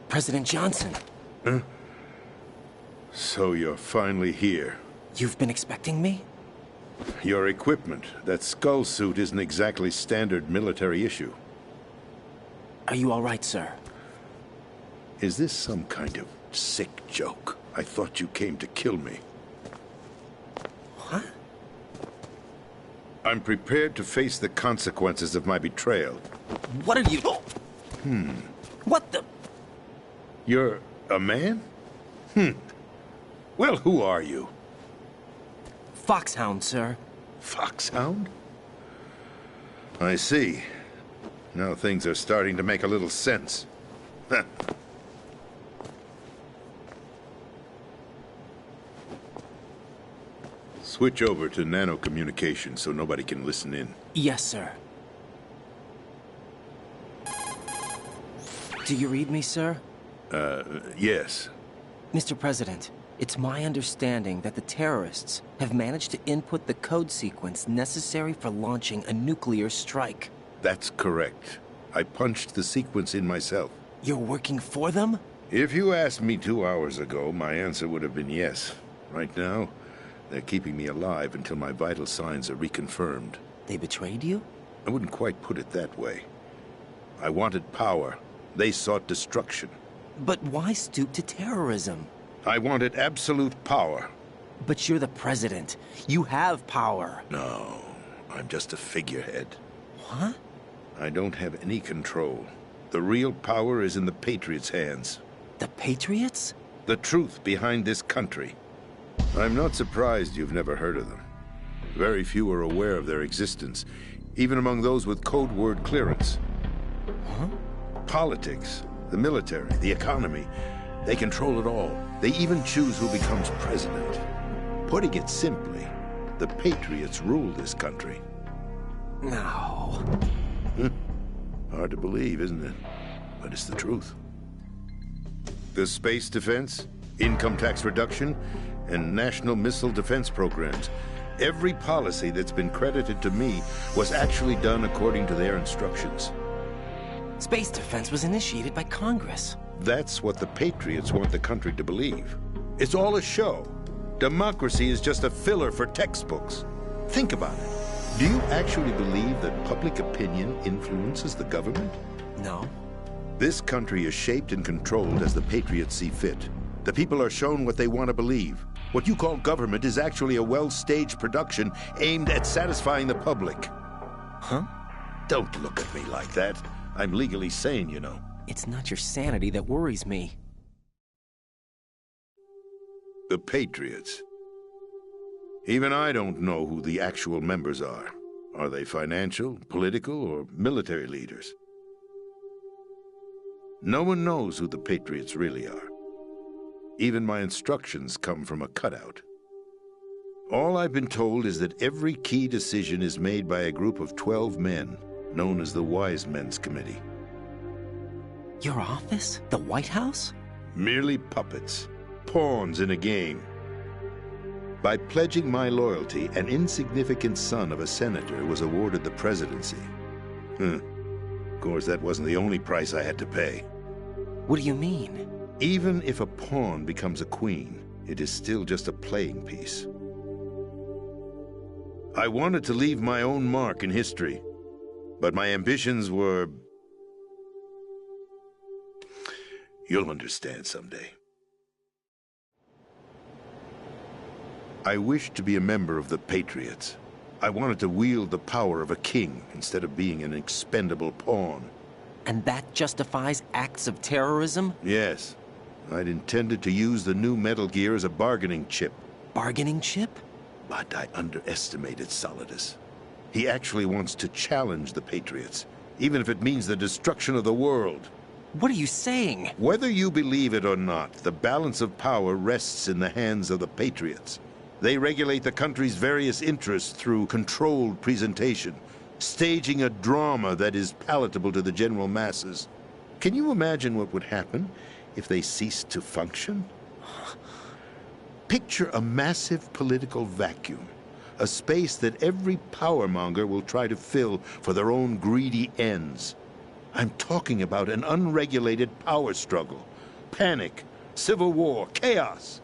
President Johnson. Huh? So you're finally here. You've been expecting me? Your equipment, that skull suit, isn't exactly standard military issue. Are you all right, sir? Is this some kind of sick joke? I thought you came to kill me. What? I'm prepared to face the consequences of my betrayal. What are you... What the... You're a man? Well, who are you? Foxhound, sir. Foxhound? I see. Now things are starting to make a little sense. Switch over to nano-communication so nobody can listen in. Yes, sir. Do you read me, sir? Yes. Mr. President, it's my understanding that the terrorists have managed to input the code sequence necessary for launching a nuclear strike. That's correct. I punched the sequence in myself. You're working for them? If you asked me 2 hours ago, my answer would have been yes. Right now, they're keeping me alive until my vital signs are reconfirmed. They betrayed you? I wouldn't quite put it that way. I wanted power. They sought destruction. But why stoop to terrorism? I wanted absolute power. But you're the president. You have power. No, I'm just a figurehead. What? I don't have any control. The real power is in the Patriots' hands. The Patriots? The truth behind this country. I'm not surprised you've never heard of them. Very few are aware of their existence, even among those with code word clearance. Huh? Politics, the military, the economy, they control it all. They even choose who becomes president. Putting it simply, the Patriots rule this country. No. Hard to believe, isn't it? But it's the truth. The space defense, income tax reduction, and national missile defense programs. Every policy that's been credited to me was actually done according to their instructions. Space defense was initiated by Congress. That's what the Patriots want the country to believe. It's all a show. Democracy is just a filler for textbooks. Think about it. Do you actually believe that public opinion influences the government? No. This country is shaped and controlled as the Patriots see fit. The people are shown what they want to believe. What you call government is actually a well-staged production aimed at satisfying the public. Huh? Don't look at me like that. I'm legally sane, you know. It's not your sanity that worries me. The Patriots. Even I don't know who the actual members are. Are they financial, political, or military leaders? No one knows who the Patriots really are. Even my instructions come from a cutout. All I've been told is that every key decision is made by a group of 12 men, known as the Wise Men's Committee. Your office? The White House? Merely puppets, pawns in a game. By pledging my loyalty, an insignificant son of a senator was awarded the presidency. Of course, that wasn't the only price I had to pay. What do you mean? Even if a pawn becomes a queen, it is still just a playing piece. I wanted to leave my own mark in history, but my ambitions were... You'll understand someday. I wished to be a member of the Patriots. I wanted to wield the power of a king instead of being an expendable pawn. And that justifies acts of terrorism? Yes. I'd intended to use the new Metal Gear as a bargaining chip. Bargaining chip? But I underestimated Solidus. He actually wants to challenge the Patriots, even if it means the destruction of the world. What are you saying? Whether you believe it or not, the balance of power rests in the hands of the Patriots. They regulate the country's various interests through controlled presentation, staging a drama that is palatable to the general masses. Can you imagine what would happen if they ceased to function? Picture a massive political vacuum, a space that every powermonger will try to fill for their own greedy ends. I'm talking about an unregulated power struggle, panic, civil war, chaos.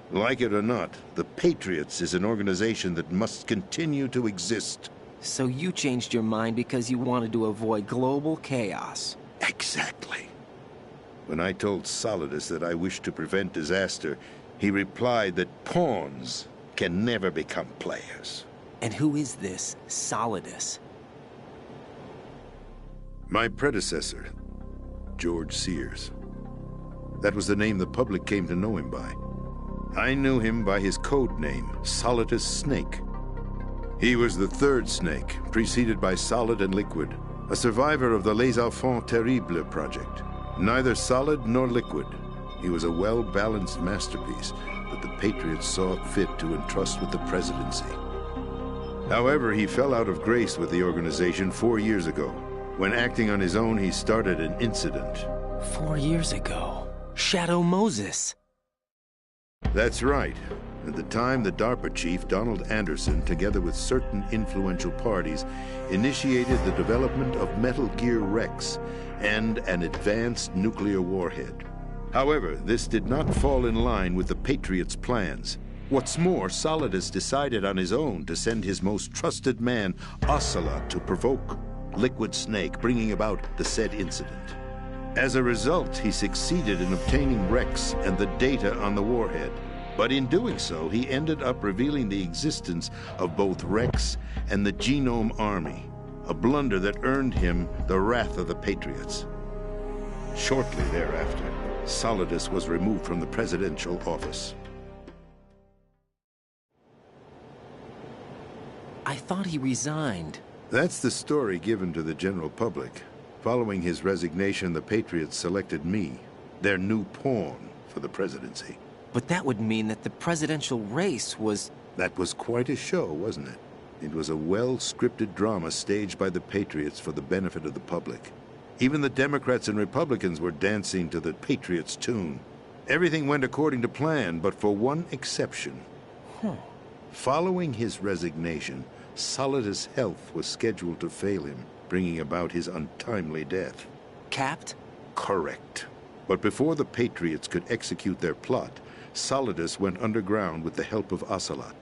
Like it or not, the Patriots is an organization that must continue to exist. So you changed your mind because you wanted to avoid global chaos. Exactly. When I told Solidus that I wished to prevent disaster, he replied that pawns can never become players. And who is this Solidus? My predecessor, George Sears. That was the name the public came to know him by. I knew him by his code name, Solidus Snake. He was the third Snake, preceded by Solid and Liquid, a survivor of the Les Enfants Terribles project. Neither solid nor liquid, he was a well-balanced masterpiece that the Patriots saw fit to entrust with the presidency. However, he fell out of grace with the organization 4 years ago. When acting on his own, he started an incident. 4 years ago? Shadow Moses. That's right. At the time, the DARPA chief, Donald Anderson, together with certain influential parties, initiated the development of Metal Gear Rex and an advanced nuclear warhead. However, this did not fall in line with the Patriots' plans. What's more, Solidus decided on his own to send his most trusted man, Ocelot, to provoke Liquid Snake, bringing about the said incident. As a result, he succeeded in obtaining Rex and the data on the warhead. But in doing so, he ended up revealing the existence of both Rex and the Genome Army, a blunder that earned him the wrath of the Patriots. Shortly thereafter, Solidus was removed from the presidential office. I thought he resigned. That's the story given to the general public. Following his resignation, the Patriots selected me, their new pawn, for the presidency. But that would mean that the presidential race was... That was quite a show, wasn't it? It was a well-scripted drama staged by the Patriots for the benefit of the public. Even the Democrats and Republicans were dancing to the Patriots' tune. Everything went according to plan, but for one exception. Following his resignation, Solidus' health was scheduled to fail him, bringing about his untimely death. Capped? Correct. But before the Patriots could execute their plot, Solidus went underground with the help of Ocelot.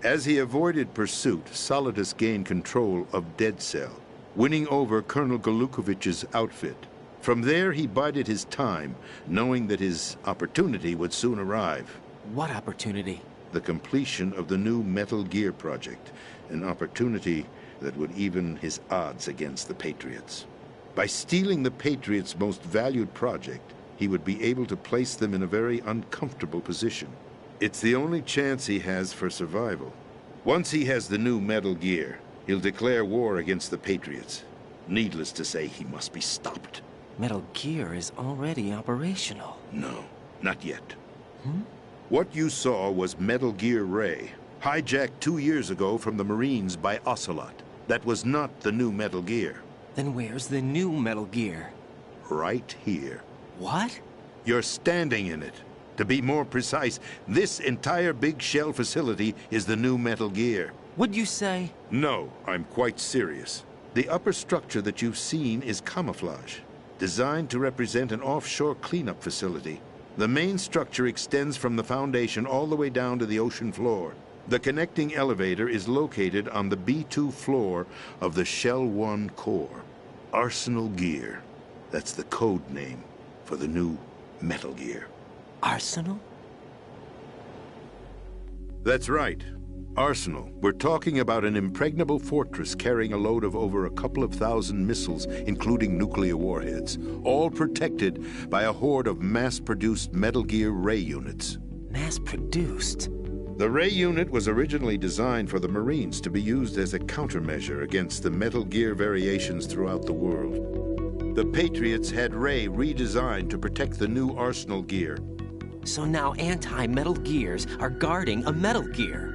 As he avoided pursuit, Solidus gained control of Dead Cell, winning over Colonel Golukovich's outfit. From there, he bided his time, knowing that his opportunity would soon arrive. What opportunity? The completion of the new Metal Gear project, an opportunity that would even his odds against the Patriots. By stealing the Patriots' most valued project, he would be able to place them in a very uncomfortable position. It's the only chance he has for survival. Once he has the new Metal Gear, he'll declare war against the Patriots. Needless to say, he must be stopped. Metal Gear is already operational. No, not yet. What you saw was Metal Gear Ray, hijacked 2 years ago from the Marines by Ocelot. That was not the new Metal Gear. Then where's the new Metal Gear? Right here. What? You're standing in it. To be more precise, this entire big shell facility is the new Metal Gear. Would you say? No, I'm quite serious. The upper structure that you've seen is camouflage, designed to represent an offshore cleanup facility. The main structure extends from the foundation all the way down to the ocean floor. The connecting elevator is located on the B2 floor of the Shell 1 core. Arsenal Gear. That's the code name for the new Metal Gear. Arsenal? That's right. Arsenal. We're talking about an impregnable fortress carrying a load of over a couple of thousand missiles, including nuclear warheads, all protected by a horde of mass-produced Metal Gear Ray units. Mass-produced? The Ray unit was originally designed for the Marines to be used as a countermeasure against the Metal Gear variations throughout the world. The Patriots had Ray redesigned to protect the new Arsenal Gear. So now anti-Metal Gears are guarding a Metal Gear.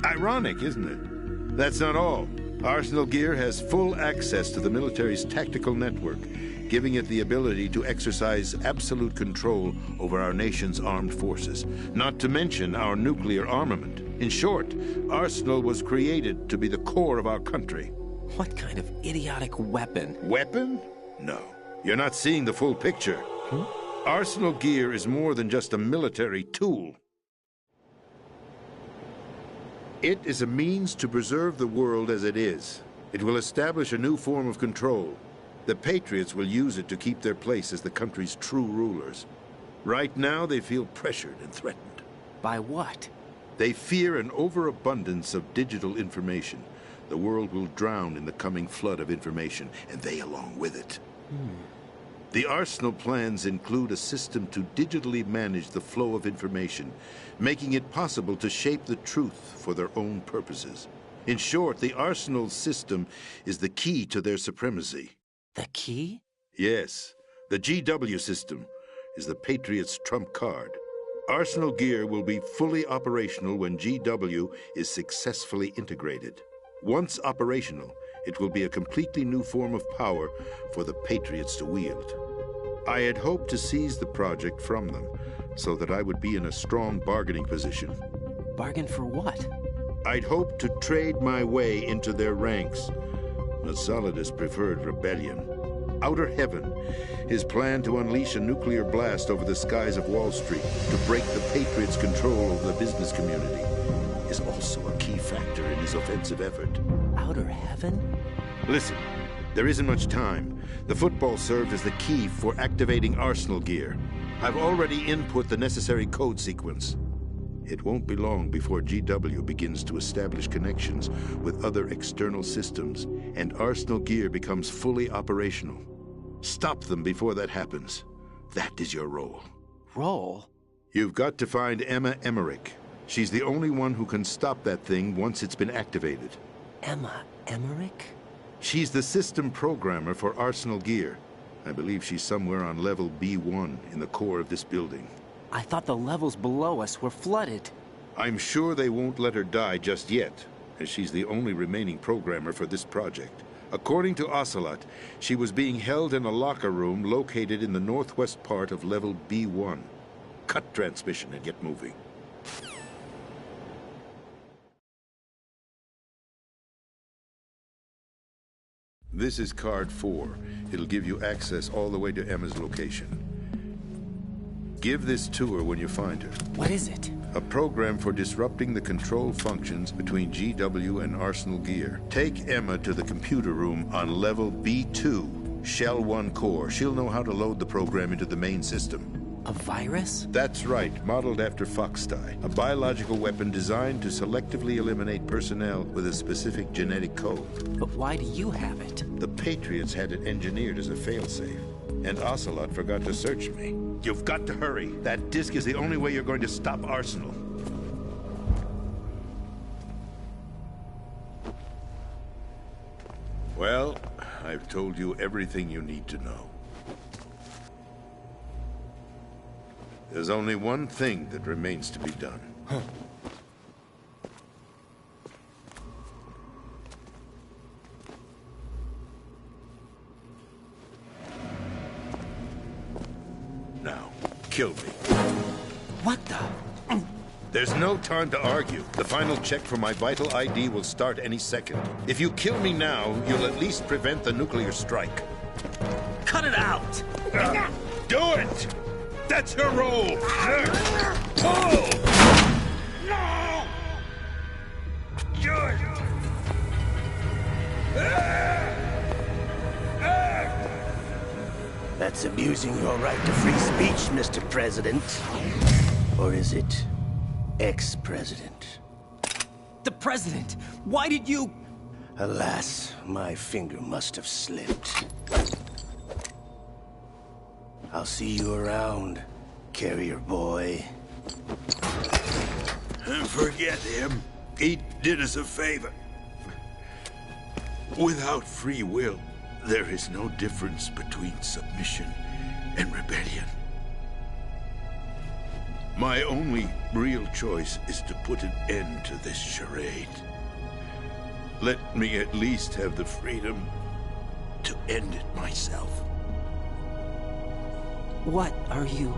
Ironic, isn't it? That's not all. Arsenal Gear has full access to the military's tactical network, giving it the ability to exercise absolute control over our nation's armed forces, not to mention our nuclear armament. In short, Arsenal was created to be the core of our country. What kind of idiotic weapon? Weapon? No. You're not seeing the full picture. Arsenal Gear is more than just a military tool. It is a means to preserve the world as it is. It will establish a new form of control. The Patriots will use it to keep their place as the country's true rulers. Right now, they feel pressured and threatened. By what? They fear an overabundance of digital information. The world will drown in the coming flood of information, and they along with it. The Arsenal plans include a system to digitally manage the flow of information, making it possible to shape the truth for their own purposes. In short, the Arsenal system is the key to their supremacy. The key? Yes. The GW system is the Patriots' trump card. Arsenal Gear will be fully operational when GW is successfully integrated. Once operational, it will be a completely new form of power for the Patriots to wield. I had hoped to seize the project from them, so that I would be in a strong bargaining position. Bargain for what? I'd hoped to trade my way into their ranks. But Solidus preferred rebellion. Outer Heaven, his plan to unleash a nuclear blast over the skies of Wall Street to break the Patriots' control over the business community, is also a key factor in his offensive effort. Outer Heaven? Listen, there isn't much time. The football served as the key for activating Arsenal Gear. I've already input the necessary code sequence. It won't be long before GW begins to establish connections with other external systems, and Arsenal Gear becomes fully operational. Stop them before that happens. That is your role. Role? You've got to find Emma Emmerich. She's the only one who can stop that thing once it's been activated. Emma Emmerich? She's the system programmer for Arsenal Gear. I believe she's somewhere on level B1 in the core of this building. I thought the levels below us were flooded. I'm sure they won't let her die just yet, as she's the only remaining programmer for this project. According to Ocelot, she was being held in a locker room located in the northwest part of level B1. Cut transmission and get moving. This is card 4. It'll give you access all the way to Emma's location. Give this to her when you find her. What is it? A program for disrupting the control functions between GW and Arsenal Gear. Take Emma to the computer room on level B2, Shell 1 core. She'll know how to load the program into the main system. A virus? That's right, modeled after Foxdie, a biological weapon designed to selectively eliminate personnel with a specific genetic code. But why do you have it? The Patriots had it engineered as a failsafe, and Ocelot forgot to search me. You've got to hurry. That disk is the only way you're going to stop Arsenal. Well, I've told you everything you need to know. There's only one thing that remains to be done. Now, kill me. What the? There's no time to argue. The final check for my vital ID will start any second. If you kill me now, you'll at least prevent the nuclear strike. Cut it out! Do it! That's your role! Oh! No! Good! That's abusing your right to free speech, Mr. President. Or is it ex-president? The president! Why did you... Alas, my finger must have slipped. I'll see you around, carrier boy. Forget him. He did us a favor. Without free will, there is no difference between submission and rebellion. My only real choice is to put an end to this charade. Let me at least have the freedom to end it myself. What are you...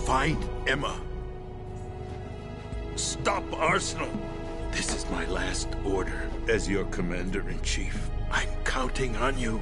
Find Emma. Stop Arsenal. This is my last order as your commander-in-chief. I'm counting on you.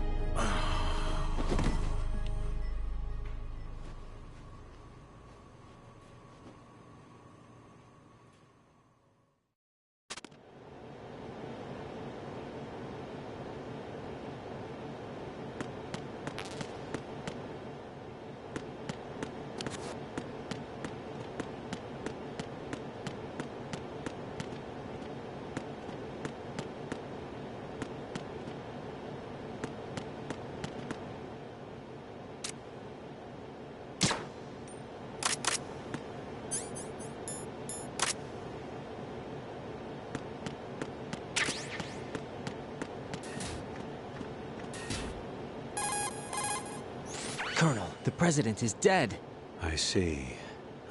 Colonel, the president is dead. I see.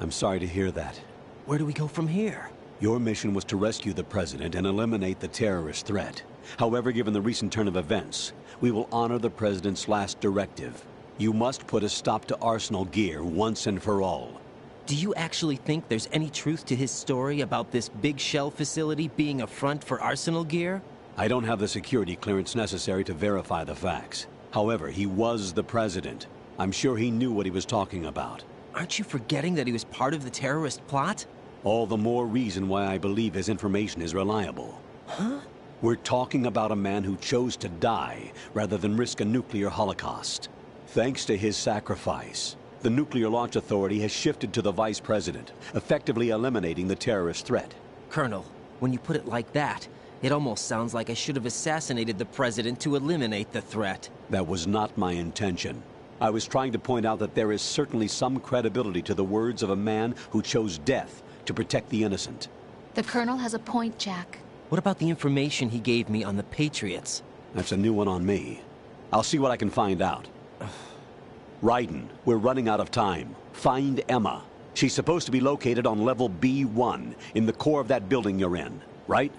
I'm sorry to hear that. Where do we go from here? Your mission was to rescue the president and eliminate the terrorist threat. However, given the recent turn of events, we will honor the president's last directive. You must put a stop to Arsenal Gear once and for all. Do you actually think there's any truth to his story about this big shell facility being a front for Arsenal Gear? I don't have the security clearance necessary to verify the facts. However, he was the president. I'm sure he knew what he was talking about. Aren't you forgetting that he was part of the terrorist plot? All the more reason why I believe his information is reliable. Huh? We're talking about a man who chose to die rather than risk a nuclear holocaust. Thanks to his sacrifice, the Nuclear Launch Authority has shifted to the vice president, effectively eliminating the terrorist threat. Colonel, when you put it like that, it almost sounds like I should have assassinated the president to eliminate the threat. That was not my intention. I was trying to point out that there is certainly some credibility to the words of a man who chose death to protect the innocent. The Colonel has a point, Jack. What about the information he gave me on the Patriots? That's a new one on me. I'll see what I can find out. Raiden, we're running out of time. Find Emma. She's supposed to be located on level B1, in the core of that building you're in, right?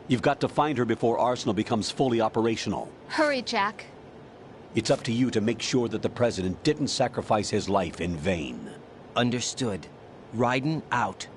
You've got to find her before Arsenal becomes fully operational. Hurry, Jack. It's up to you to make sure that the president didn't sacrifice his life in vain. Understood. Raiden out.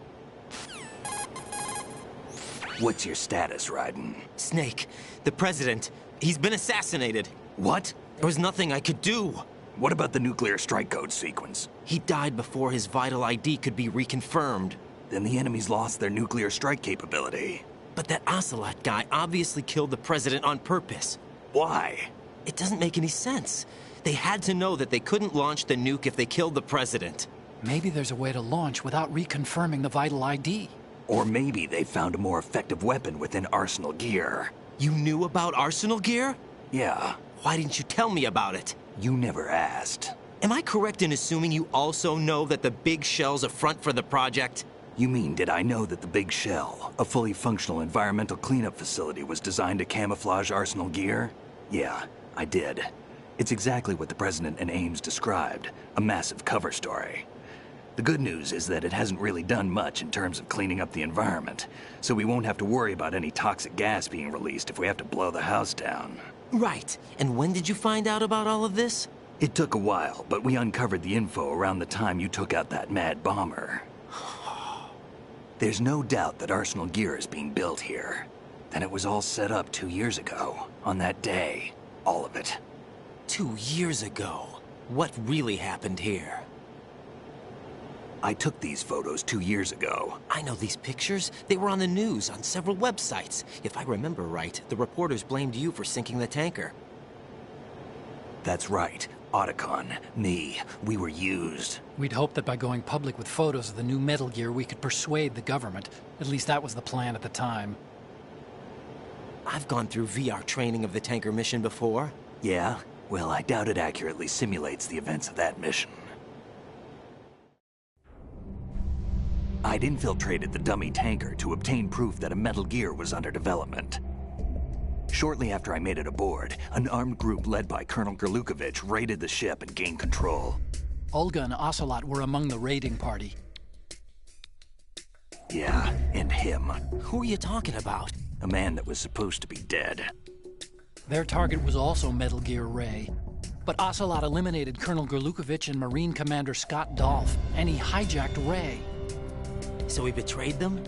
What's your status, Raiden? Snake, the president, he's been assassinated. What? There was nothing I could do. What about the nuclear strike code sequence? He died before his vital ID could be reconfirmed. Then the enemy's lost their nuclear strike capability. But that Ocelot guy obviously killed the president on purpose. Why? It doesn't make any sense. They had to know that they couldn't launch the nuke if they killed the president. Maybe there's a way to launch without reconfirming the vital ID. Or maybe they found a more effective weapon within Arsenal gear. You knew about Arsenal gear? Yeah. Why didn't you tell me about it? You never asked. Am I correct in assuming you also know that the Big Shell's a front for the project? You mean, did I know that the Big Shell, a fully functional environmental cleanup facility, was designed to camouflage Arsenal gear? Yeah, I did. It's exactly what the President and Ames described, a massive cover story. The good news is that it hasn't really done much in terms of cleaning up the environment, so we won't have to worry about any toxic gas being released if we have to blow the house down. Right. And when did you find out about all of this? It took a while, but we uncovered the info around the time you took out that mad bomber. There's no doubt that Arsenal gear is being built here. Then it was all set up 2 years ago, on that day. All of it. 2 years ago? What really happened here? I took these photos 2 years ago. I know these pictures. They were on the news, on several websites. If I remember right, the reporters blamed you for sinking the tanker. That's right. Otacon, me, we were used. We'd hoped that by going public with photos of the new Metal Gear, we could persuade the government. At least that was the plan at the time. I've gone through VR training of the tanker mission before. Yeah? Well, I doubt it accurately simulates the events of that mission. I'd infiltrated the dummy tanker to obtain proof that a Metal Gear was under development. Shortly after I made it aboard, an armed group led by Colonel Gerlukovich raided the ship and gained control. Olga and Ocelot were among the raiding party. Yeah, and him. Who are you talking about? A man that was supposed to be dead. Their target was also Metal Gear Ray. But Ocelot eliminated Colonel Gerlukovich and Marine Commander Scott Dolph, and he hijacked Ray. So he betrayed them?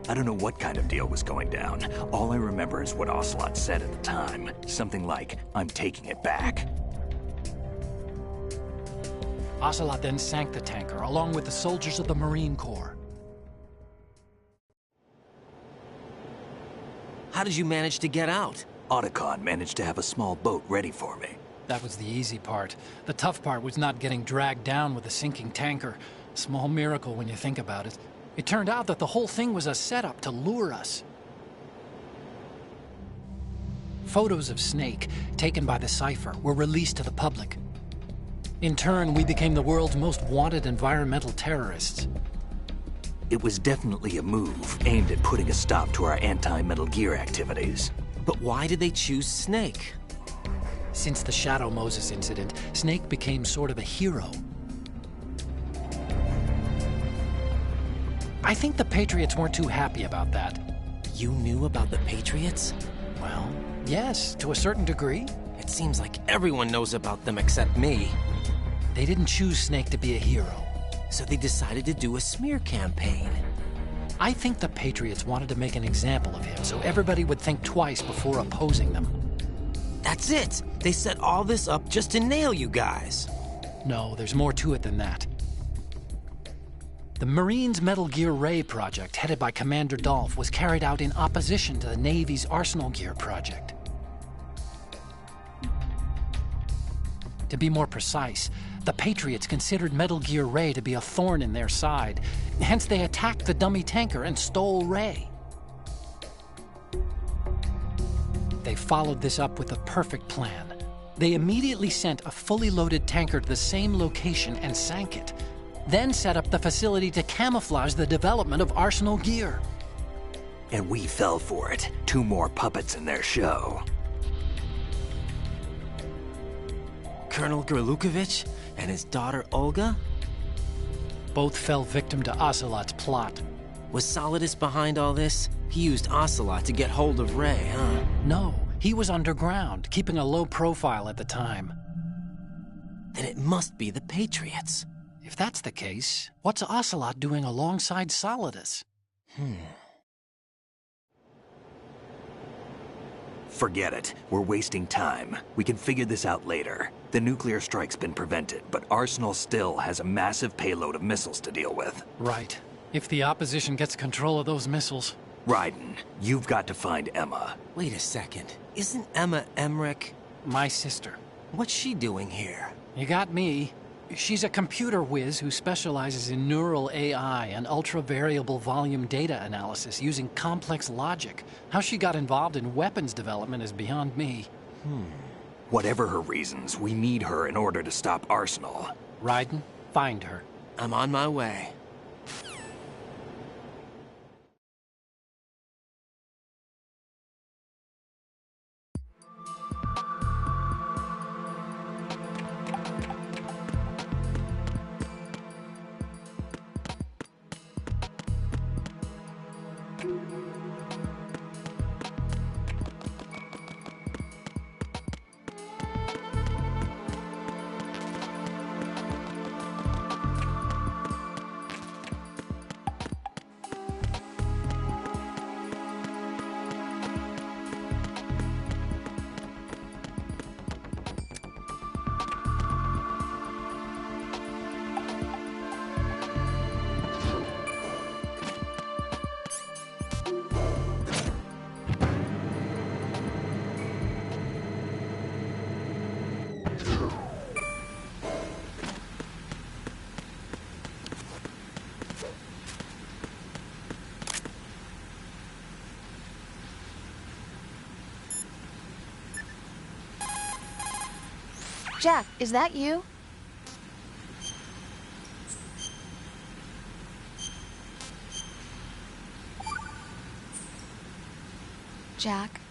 I don't know what kind of deal was going down. All I remember is what Ocelot said at the time. Something like, "I'm taking it back." Ocelot then sank the tanker, along with the soldiers of the Marine Corps. How did you manage to get out? Otacon managed to have a small boat ready for me. That was the easy part. The tough part was not getting dragged down with a sinking tanker. Small miracle when you think about it. It turned out that the whole thing was a setup to lure us. Photos of Snake, taken by the Cypher, were released to the public. In turn, we became the world's most wanted environmental terrorists. It was definitely a move aimed at putting a stop to our anti-Metal Gear activities. But why did they choose Snake? Since the Shadow Moses incident, Snake became sort of a hero. I think the Patriots weren't too happy about that. You knew about the Patriots? Well, yes, to a certain degree. It seems like everyone knows about them except me. They didn't choose Snake to be a hero. So they decided to do a smear campaign. I think the Patriots wanted to make an example of him so everybody would think twice before opposing them. That's it! They set all this up just to nail you guys. No, there's more to it than that. The Marines' Metal Gear Ray project, headed by Commander Dolph, was carried out in opposition to the Navy's Arsenal Gear project. To be more precise, the Patriots considered Metal Gear Ray to be a thorn in their side. Hence, they attacked the dummy tanker and stole Ray. They followed this up with a perfect plan. They immediately sent a fully loaded tanker to the same location and sank it. Then set up the facility to camouflage the development of Arsenal Gear. And we fell for it. 2 more puppets in their show. Colonel Gerlukovich and his daughter Olga? Both fell victim to Ocelot's plot. Was Solidus behind all this? He used Ocelot to get hold of Ray, huh? No, he was underground, keeping a low profile at the time. Then it must be the Patriots. If that's the case, what's Ocelot doing alongside Solidus? Forget it. We're wasting time. We can figure this out later. The nuclear strike's been prevented, but Arsenal still has a massive payload of missiles to deal with. Right. If the opposition gets control of those missiles... Raiden, you've got to find Emma. Wait a second. Isn't Emma Emmerich... My sister. What's she doing here? You got me. She's a computer whiz who specializes in neural AI and ultra-variable volume data analysis using complex logic. How she got involved in weapons development is beyond me. Whatever her reasons, we need her in order to stop Arsenal. Raiden, find her. I'm on my way. Jack, is that you? Jack?